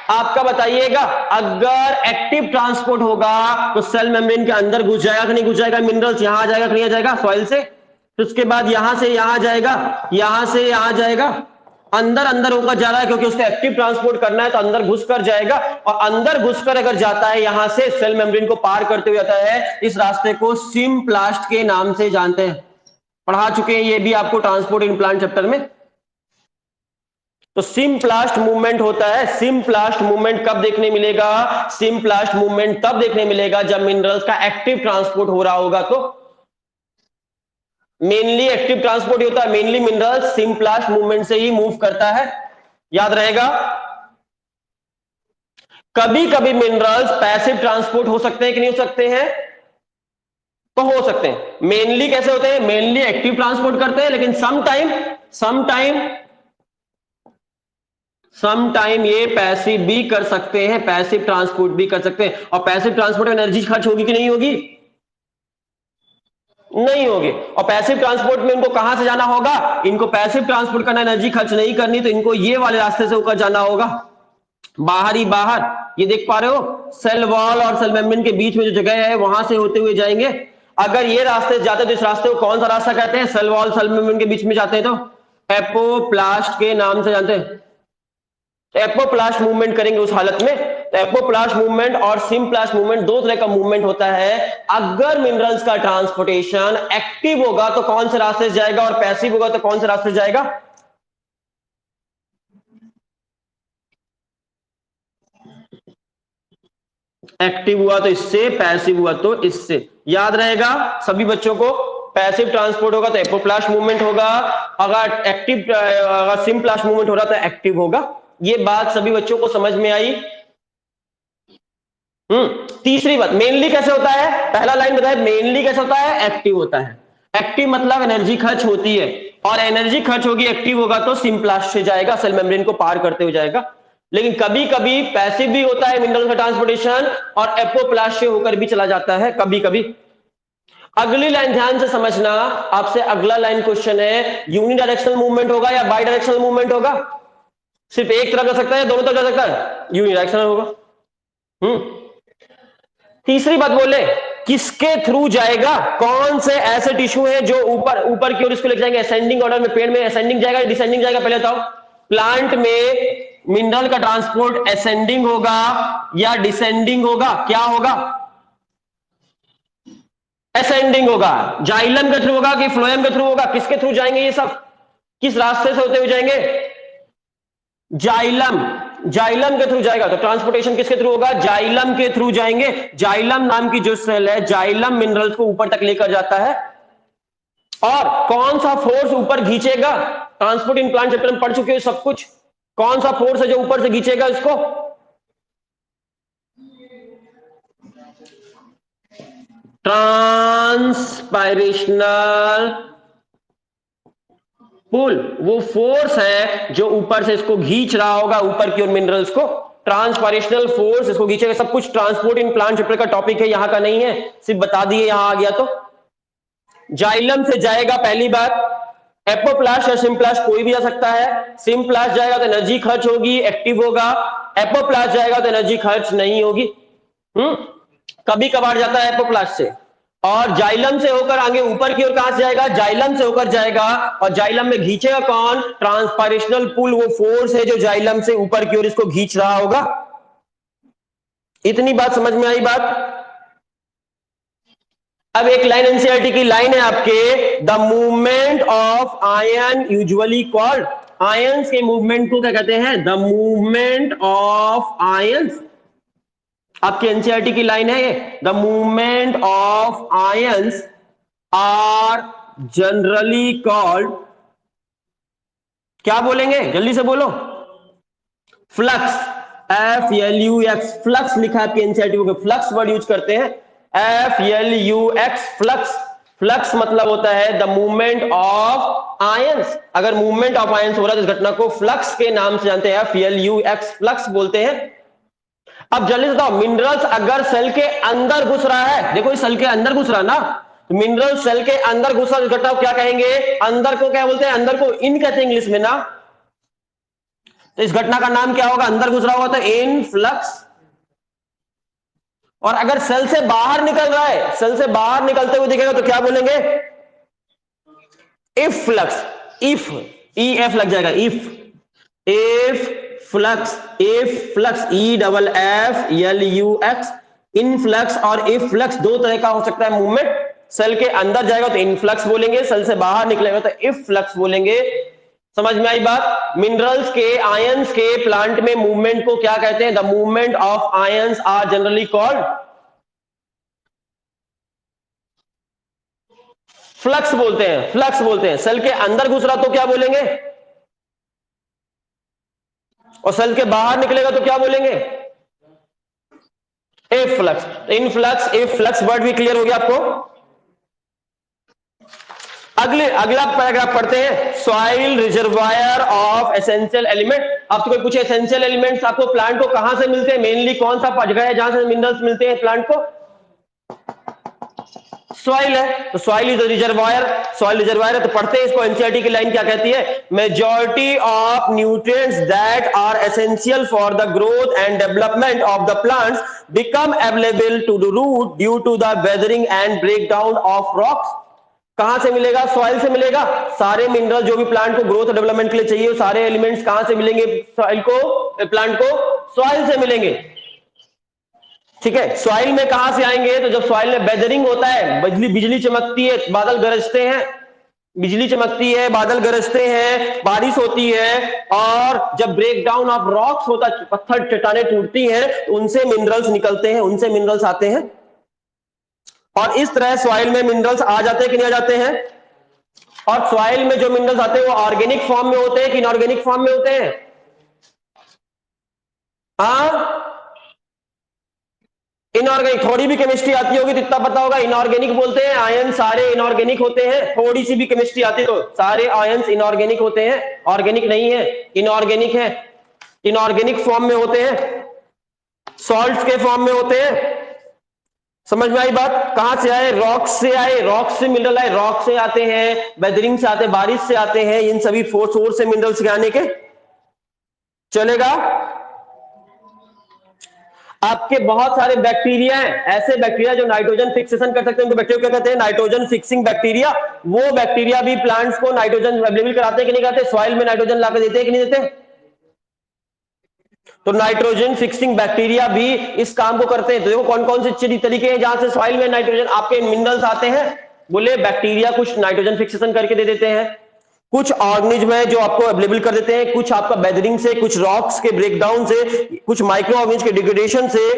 आपका बताइएगा अगर एक्टिव ट्रांसपोर्ट होगा तो सेल मेम्ब्रेन के अंदर घुस जाएगा कि नहीं घुस जाएगा, मिनरल्स यहां आ जाएगा कि नहीं आ जाएगा सॉइल से, तो उसके बाद यहां से यहां जाएगा, यहां से यहां जाएगा, अंदर अंदर होकर जा रहा है क्योंकि उसको एक्टिव ट्रांसपोर्ट करना है तो अंदर घुसकर जाएगा, और अंदर घुसकर अगर जाता है यहां से सेल मेम्ब्रेन को पार करते हुए जाता है, इस रास्ते को सिम्प्लास्ट के नाम से जानते हैं, पढ़ा चुके हैं ये भी आपको ट्रांसपोर्ट इन प्लांट चैप्टर में। तो सिम्प्लास्ट मूवमेंट होता है, सिम्प्लास्ट मूवमेंट कब देखने मिलेगा, सिम्प्लास्ट मूवमेंट तब देखने मिलेगा जब मिनरल्स का एक्टिव ट्रांसपोर्ट हो रहा होगा, तो मेनली एक्टिव ट्रांसपोर्ट होता है, मेनली मिनरल्स सिम्प्लास्ट मूवमेंट से ही मूव करता है, याद रहेगा। कभी कभी मिनरल्स पैसिव ट्रांसपोर्ट हो सकते हैं कि नहीं हो सकते हैं, तो हो सकते हैं। मेनली कैसे होते हैं, मेनली एक्टिव ट्रांसपोर्ट करते हैं, लेकिन समटाइम ये पैसिव भी कर सकते हैं, पैसिव ट्रांसपोर्ट भी कर सकते हैं। और पैसिव ट्रांसपोर्ट में एनर्जी खर्च होगी कि नहीं होगी, नहीं होगी। और पैसिव ट्रांसपोर्ट में इनको कहां से जाना होगा, इनको पैसिव ट्रांसपोर्ट करना, एनर्जी खर्च नहीं करनी, तो इनको ये वाले रास्ते से होकर जाना होगा, बाहर ही बाहर, ये देख पा रहे हो सेल वॉल और सेल मेम्ब्रेन के बीच में जो जगह है वहां से होते हुए जाएंगे। अगर ये रास्ते जाते तो इस रास्ते को कौन सा रास्ता कहते हैं, सेल वॉल सेल मेम्ब्रेन के बीच में जाते हैं तो एपोप्लास्ट के नाम से जानते हैं। एपोप्लास्ट मूवमेंट करेंगे उस हालत में, तो एपोप्लास्ट मूवमेंट और सिम्प्लास्ट मूवमेंट दो तरह का मूवमेंट होता है। अगर मिनरल्स का ट्रांसपोर्टेशन एक्टिव होगा तो कौन से रास्ते से जाएगा, और पैसिव होगा तो कौन से रास्ते से जाएगा, एक्टिव हुआ तो इससे, पैसिव हुआ तो इससे, याद रहेगा सभी बच्चों को। पैसिव ट्रांसपोर्ट होगा तो एपोप्लास्ट मूवमेंट होगा, अगर एक्टिव अगर सिम्प्लास्ट मूवमेंट हो रहा तो एक्टिव होगा। ये बात सभी बच्चों को समझ में आई। तीसरी बात, मेनली कैसे होता है, पहला लाइन बताया मेनली कैसे होता है, एक्टिव होता है। एक्टिव मतलब एनर्जी खर्च होती है, और एनर्जी खर्च होगी, एक्टिव होगा तो सिम्प्लास्ट से जाएगा, सेल मेम्ब्रेन को पार करते हुए जाएगा। लेकिन कभी कभी पैसिव भी होता है मिनरल का ट्रांसपोर्टेशन, और एपोप्लास्ट से होकर भी चला जाता है कभी कभी। अगली लाइन ध्यान से समझना, आपसे अगला लाइन क्वेश्चन है, यूनिडायरेक्शनल मूवमेंट होगा या बाई डायरेक्शनल मूवमेंट होगा, सिर्फ एक तरफ जा सकता है, दोनों तरफ जा सकता है, यूनिडायरेक्शनल होगा। तीसरी बात बोले, किसके थ्रू जाएगा, कौन से ऐसे टिश्यू है जो ऊपर ऊपर की ओर इसको लेके जाएंगे, असेंडिंग ऑर्डर में, पेड़ में असेंडिंग जाएगा डिसेंडिंग जाएगा, पहले बताओ। प्लांट में मिनरल का ट्रांसपोर्ट असेंडिंग होगा या डिसेंडिंग होगा, क्या होगा, असेंडिंग होगा। जाइलम के थ्रू होगा कि फ्लोएम के थ्रू होगा, किसके थ्रू जाएंगे ये सब, किस रास्ते से होते हुए जाएंगे, जाइलम, जाइलम के थ्रू जाएगा। तो ट्रांसपोर्टेशन किसके थ्रू होगा, जाइलम के थ्रू जाएंगे। जाइलम नाम की जो सेल है, जाइलम मिनरल्स को ऊपर तक लेकर जाता है। और कौन सा फोर्स ऊपर खींचेगा, ट्रांसपोर्ट इन प्लांट चैप्टर में पढ़ चुके हो सब कुछ, कौन सा फोर्स है जो ऊपर से खींचेगा इसको, ट्रांसपायरेशनल पुल वो फोर्स है जो ऊपर से इसको खींच रहा होगा ऊपर की ओर मिनरल्स को, ट्रांसपारेशनल फोर्स इसको खींचेगा। सब कुछ ट्रांसपोर्ट इन प्लांट चैप्टर का टॉपिक है, यहां का नहीं है, सिर्फ बता दिए यहां आ गया। तो जाइलम से जाएगा पहली बात, एपोप्लास्ट या सिम्प्लास्ट कोई भी आ सकता है। सिम्प्लास्ट जाएगा तो एनर्जी खर्च होगी, एक्टिव होगा। एपोप्लास्ट जाएगा तो एनर्जी खर्च नहीं होगी। कभी कभार जाता है एपोप्लास्ट से। और जाइलम से होकर आगे ऊपर की ओर कहां से जाएगा, जाइलम से होकर जाएगा। और जाइलम में खींचेगा कौन, ट्रांसपायरेशनल पुल, वो फोर्स है जो जाइलम से ऊपर की ओर इसको खींच रहा होगा। इतनी बात समझ में आई बात। अब एक लाइन एनसीईआरटी की लाइन है आपके, the movement of ion usually called, ions के मूवमेंट को क्या कहते हैं, द मूवमेंट ऑफ आयंस। आपकी एनसीईआरटी की लाइन है ये, the movement of ions are generally called, क्या बोलेंगे जल्दी से बोलो, फ्लक्स, FLUX, फ्लक्स लिखा है आपके NCERT book, flux word use करते हैं, FLUX, फ्लक्स। फ्लक्स मतलब होता है द मूवमेंट ऑफ आयंस। अगर मूवमेंट ऑफ आयंस हो रहा है तो इस घटना को फ्लक्स के नाम से जानते हैं, FLUX, फ्लक्स बोलते हैं। अब जल्दी से बताओ, मिनरल्स अगर सेल के अंदर घुस रहा है, देखो इस सेल के अंदर घुस रहा ना, तो मिनरल सेल के अंदर घुस रहा, इस घटना को क्या कहेंगे, अंदर को क्या बोलते हैं, अंदर को इन कहते हैं इंग्लिश में ना। तो इस घटना का नाम क्या होगा, अंदर घुस रहा होगा तो इनफ्लक्स। और अगर सेल से बाहर निकल रहा है, सेल से बाहर निकलते हुए दिखेगा तो क्या बोलेंगे, इफ फ्लक्स, इफ, EF लग जाएगा, if flux, if flux, EFFLUX, influx और इफ फ्लक्स दो तरह का हो सकता है मूवमेंट। सेल के अंदर जाएगा तो इनफ्लक्स बोलेंगे, सेल से बाहर निकलेगा तो इफ फ्लक्स बोलेंगे। समझ में आई बात। मिनरल्स के, आयंस के प्लांट में मूवमेंट को क्या कहते हैं, the movement of ions are generally called flux बोलते हैं, फ्लक्स बोलते हैं। सेल के अंदर घुस रहा तो क्या बोलेंगे, और सेल के बाहर निकलेगा तो क्या बोलेंगे, if flux. Influx, if flux word भी क्लियर हो गया आपको। अगला पैराग्राफ पढ़ते हैं, soil reservoir of essential element. आपसे कोई पूछे एसेंशियल एलिमेंट्स आपको प्लांट को कहां से मिलते हैं, मेनली कौन सा जगह है जहां से मिनरल्स मिलते हैं प्लांट को, सॉइल है, तो soil is reservoir, soil reservoir है। तो पढ़ते हैं इसको, एनसीईआरटी की लाइन क्या कहती है, majority of nutrients that are essential for the growth and development of the plants become available to the root due to the weathering and breakdown of rocks. कहां से मिलेगा, सॉइल से मिलेगा। सारे मिनरल जो भी प्लांट को ग्रोथ डेवलपमेंट के लिए चाहिए, सारे एलिमेंट्स कहां से मिलेंगे, सॉइल को, प्लांट को सॉइल से मिलेंगे। ठीक है, सॉइल में कहां से आएंगे, तो जब सॉइल में वेदरिंग होता है, बिजली बिजली चमकती है, बादल गरजते हैं, बिजली चमकती है, बादल गरजते हैं, बारिश होती है, और जब ब्रेक डाउन ऑफ रॉक्स होता है, पत्थर चट्टानें टूटती हैं, तो उनसे मिनरल्स निकलते हैं, उनसे मिनरल्स आते हैं। और इस तरह सॉइल में मिनरल्स आ जाते हैं कि नहीं आ जाते हैं। और सॉइल में जो मिनरल्स आते हैं वो ऑर्गेनिक फॉर्म में होते हैं कि इनऑर्गेनिक फॉर्म में होते हैं, हाँ इनऑर्गेनिक। थोड़ी भी केमिस्ट्री आती होगी तो इतना पता होगा, इनऑर्गेनिक बोलते हैं, आयन सारे इनऑर्गेनिक होते हैं। थोड़ी सी भी केमिस्ट्री आती तो सारे आयंस इनऑर्गेनिक होते हैं, ऑर्गेनिक नहीं है, इनऑर्गेनिक है, इनऑर्गेनिक फॉर्म में होते हैं, सॉल्ट्स के फॉर्म में होते हैं। समझ में आई बात। कहां से आए, रॉक से आए, रॉक से मिनरल आए, रॉक से आते हैं, वेदरिंग से आते हैं, बारिश से आते हैं, इन सभी फोर सोर्स से मिनरल्स के आने के चलेगा। आपके बहुत सारे बैक्टीरिया हैं, ऐसे बैक्टीरिया जो नाइट्रोजन फिक्सेशन कर सकते हैं, उनको बैक्टीरिया क्या कहते हैं, नाइट्रोजन फिक्सिंग बैक्टीरिया। वो बैक्टीरिया भी प्लांट्स को नाइट्रोजन अवेलेबल कराते हैं कि नहीं कराते, सॉइल में नाइट्रोजन लाकर देते हैं कि नहीं देते। तो नाइट्रोजन फिक्सिंग बैक्टीरिया भी इस काम को करते हैं। तो देखो कौन कौन से तरीके हैं जहां से सॉइल में नाइट्रोजन आपके मिनरल्स आते हैं। बोले बैक्टीरिया कुछ नाइट्रोजन फिक्सेशन करके दे देते हैं, कुछ ऑर्गेनिज्म है जो आपको अवेलेबल कर देते हैं, कुछ आपका वेदरिंग से, कुछ रॉक्स के ब्रेकडाउन से, कुछ माइक्रो ऑर्गेनिज्म के डिग्रेडेशन से,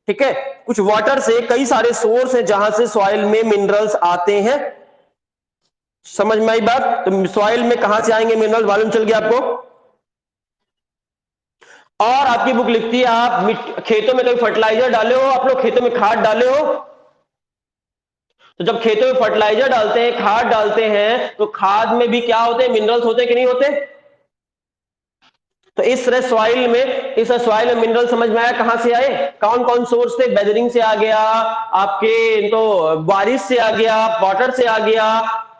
ठीक है, कुछ वाटर से, कई सारे सोर्स है जहां से सॉइल में मिनरल्स आते हैं। समझ में आई बात। तो सॉइल में कहां से आएंगे मिनरल, मालूम चल गया आपको। और आपकी बुक लिखती है, आप खेतों में कभी फर्टिलाइजर डाले हो, आप लोग खेतों में खाद डाले हो, तो जब खेतों में फर्टिलाइजर डालते हैं, खाद डालते हैं, तो खाद में भी क्या होते हैं, मिनरल्स होते हैं कि नहीं होते? तो इस तरह सॉइल में मिनरल समझ में आया कहां से आए, कौन कौन सोर्स थे? वेदरिंग से आ गया, आपके तो बारिश से आ गया, वाटर से आ गया,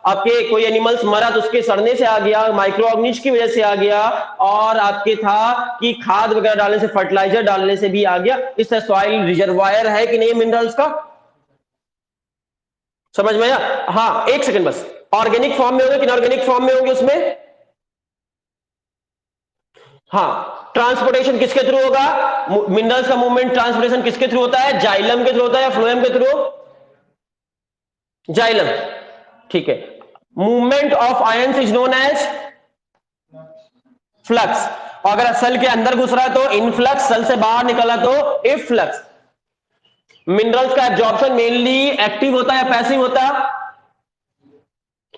आपके कोई एनिमल्स मरा तो उसके सड़ने से आ गया, माइक्रो ऑर्गेनिज्म की वजह से आ गया, और आपके था कि खाद वगैरह डालने से, फर्टिलाइजर डालने से भी आ गया। इस तरह सॉइल रिजर्वायर है कि नहीं मिनरल्स का? समझ में आया? हाँ, एक सेकंड बस। ऑर्गेनिक फॉर्म में होंगे कि इनऑर्गेनिक फॉर्म में होंगे उसमें? हाँ, ट्रांसपोर्टेशन किसके थ्रू होगा? मिनरल्स का मूवमेंट ट्रांसपोर्टेशन किसके थ्रू होता है? जाइलम के थ्रू होता है या फ्लोएम के थ्रू? जाइलम, ठीक है। Movement of ions is known as flux. और अगर सेल के अंदर घुस रहा है तो इनफ्लक्स, सेल से बाहर निकला तो इफ्लक्स। मिनरल्स का एब्जॉर्प्शन मेनली एक्टिव होता है या पैसिव होता है?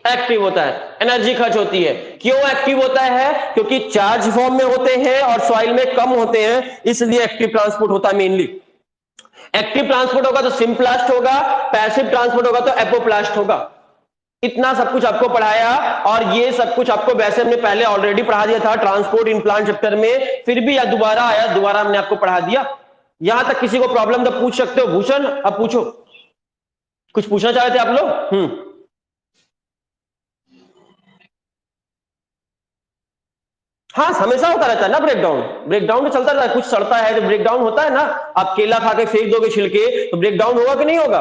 एक्टिव होता है, एनर्जी खर्च होती है। क्यों एक्टिव होता है? क्योंकि चार्ज फॉर्म में होते हैं और सॉइल में कम होते हैं, इसलिए एक्टिव ट्रांसपोर्ट होता है मेनली। एक्टिव ट्रांसपोर्ट होगा तो सिंप्लास्ट होगा, पैसिव ट्रांसपोर्ट होगा तो एपोप्लास्ट होगा। इतना सब कुछ आपको पढ़ाया, और ये सब कुछ आपको वैसे हमने पहले ऑलरेडी पढ़ा दिया था ट्रांसपोर्ट इन प्लांट चैप्टर में, फिर भी यह दोबारा आया, दोबारा हमने आपको पढ़ा दिया। यहां तक किसी को प्रॉब्लम तो पूछ सकते हो। भूषण, अब पूछो, कुछ पूछना चाहते थे आप लोग? हाँ, हमेशा होता रहता है ना ब्रेकडाउन। ब्रेकडाउन तो चलता रहता है, कुछ सड़ता है तो ब्रेकडाउन होता है ना। आप केला खा के फेंक दोगे छिलके तो ब्रेकडाउन होगा कि नहीं होगा?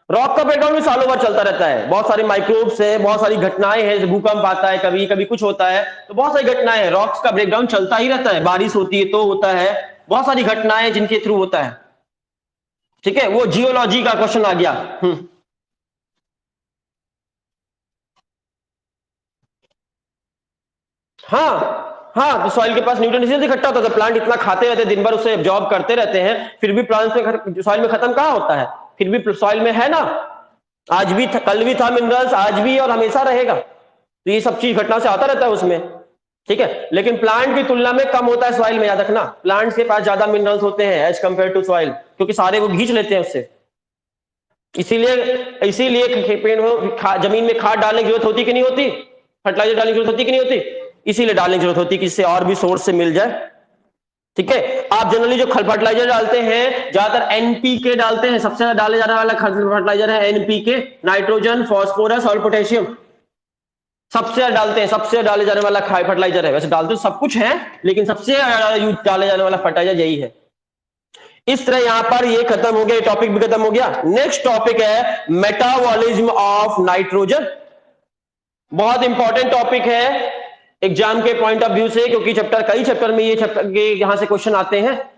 रॉक का ब्रेकडाउन भी सालों भर चलता रहता है। बहुत सारी माइक्रोब्स है, बहुत सारी घटनाएं हैं, भूकंप आता है, कभी कभी कुछ होता है, तो बहुत सारी घटनाएं हैं। रॉक्स का ब्रेकडाउन चलता ही रहता है, बारिश होती है तो होता है, बहुत सारी घटनाएं जिनके थ्रू होता है। ठीक है, वो जियोलॉजी का क्वेश्चन आ गया। हाँ हाँ, तो सॉइल के पास न्यूट्रिएंट इसलिए इकट्ठा होता है, प्लांट इतना खाते रहते हैं दिन भर, उसे एब्जॉर्ब करते रहते हैं, फिर भी प्लांट में सॉइल में खत्म कहाँ होता है? फिर भी सॉइल में है ना। आज भी था, कल भी था मिनरल्स, आज भी और हमेशा रहेगा। तो ये सब चीज घटना से आता रहता है उसमें। ठीक है, लेकिन प्लांट की तुलना में कम होता है सॉइल में, याद रखना। प्लांट्स के पास ज्यादा मिनरल्स होते हैं एज कंपेयर टू सॉइल, क्योंकि सारे वो खींच लेते हैं उससे। इसीलिए इसीलिए पेड़ में जमीन में खाद डालने की जरूरत होती कि नहीं होती? फर्टिलाइजर डालने की जरूरत होती कि नहीं होती? इसीलिए डालने की जरूरत होती कि इससे और भी सोर्स से मिल जाए। ठीक है, आप जनरली जो फर्टिलाइजर डालते हैं ज्यादातर एनपीके डालते हैं, सबसे ज्यादा डाले जाने वाला फर्टिलाइजर है एनपीके, नाइट्रोजन, फास्फोरस और पोटेशियम। सबसे ज्यादा डालते हैं, सबसे ज्यादा डाले जाने वाला फर्टिलाइजर है। वैसे डालते तो सब कुछ है, लेकिन सबसे ज्यादा यूज डाले जाने वाला फर्टिलाइजर यही है। इस तरह यहां पर ये खत्म हो गया, टॉपिक भी खत्म हो गया। नेक्स्ट टॉपिक है मेटाबॉलिज्म ऑफ नाइट्रोजन। बहुत इंपॉर्टेंट टॉपिक है एग्जाम के पॉइंट ऑफ व्यू से, क्योंकि कई चैप्टर में ये चैप्टर के यहां से क्वेश्चन आते हैं।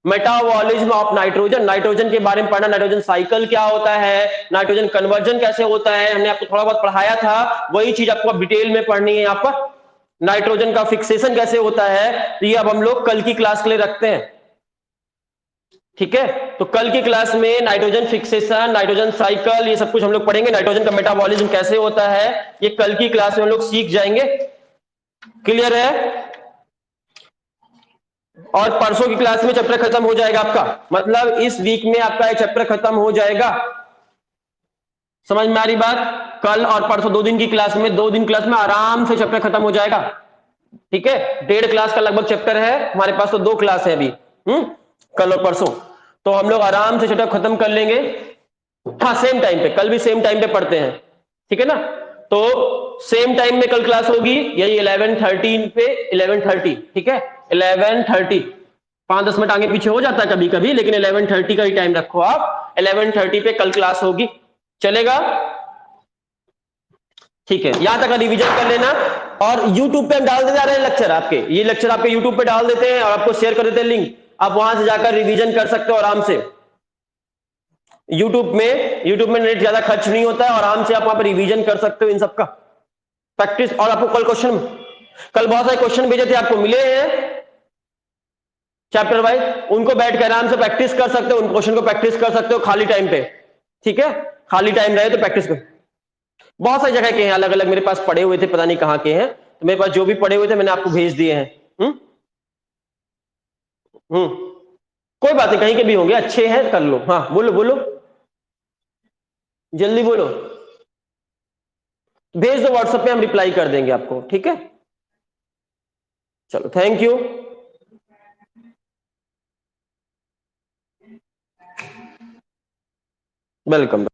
मेटाबॉलिज्म ऑफ नाइट्रोजन, नाइट्रोजन के बारे में पढ़ना, नाइट्रोजन साइकिल क्या होता है, नाइट्रोजन कन्वर्जन कैसे होता है, हमने आपको थोड़ा बहुत पढ़ाया था, वही चीज आपको डिटेल में पढ़नी है यहाँ पर। नाइट्रोजन का फिक्सेशन कैसे होता है, तो ये अब हम लोग कल की क्लास के लिए रखते हैं। ठीक है, तो कल की क्लास में नाइट्रोजन फिक्सेशन, नाइट्रोजन साइकिल, ये सब कुछ हम लोग पढ़ेंगे। नाइट्रोजन का मेटाबॉलिज्म कैसे होता है, ये कल की क्लास में हम लोग सीख जाएंगे। क्लियर है? और परसों की क्लास में चैप्टर खत्म हो जाएगा आपका, मतलब इस वीक में आपका ये चैप्टर खत्म हो जाएगा। समझ में आ रही बात? कल और परसों 2 दिन की क्लास में, 2 दिन क्लास में आराम से चैप्टर खत्म हो जाएगा। ठीक है, 1.5 क्लास का लगभग चैप्टर है हमारे पास, तो 2 क्लास है अभी, कल और परसों, तो हम लोग आराम से चैप्टर खत्म कर लेंगे। हाँ, सेम टाइम पे, कल भी सेम टाइम पे पढ़ते हैं। ठीक है ना, तो सेम टाइम में कल क्लास होगी, यही 11:13 पे, 11:30। ठीक है, 11:30, 5-10 मिनट आगे पीछे हो जाता है कभी कभी, लेकिन 11:30 का ही टाइम रखो आप। 11:30 पे कल क्लास होगी, चलेगा? ठीक है, यहां तक रिवीजन कर लेना। और YouTube पे हम डाल दे जा रहे हैं लेक्चर आपके, ये लेक्चर आपके YouTube पे डाल देते हैं और आपको शेयर कर देते हैं लिंक, आप वहां से जाकर रिवीजन कर सकते हो आराम से। YouTube में नेट ज्यादा खर्च नहीं होता है और आराम से आप वहां पर रिवीजन कर सकते हो इन सबका प्रैक्टिस। और आपको कल कल बहुत सारे क्वेश्चन भेजे थे, आपको मिले हैं चैप्टर वाइज, उनको बैठ कर आराम से प्रैक्टिस कर सकते हो, उन क्वेश्चन को प्रैक्टिस कर सकते हो खाली टाइम पे। ठीक है, खाली टाइम रहे तो प्रैक्टिस कर। बहुत सारी जगह के हैं, अलग अलग मेरे पास पड़े हुए थे, पता नहीं कहाँ के हैं, तो मेरे पास जो भी पड़े हुए थे मैंने आपको भेज दिए हैं। कोई बात नहीं, कहीं के भी होंगे, अच्छे हैं, कर लो। हाँ, बोलो बोलो। जल्दी बोलो, भेज दो व्हाट्सएप पे, हम रिप्लाई कर देंगे आपको, ठीक है। चलो, थैंक यू। वेलकम।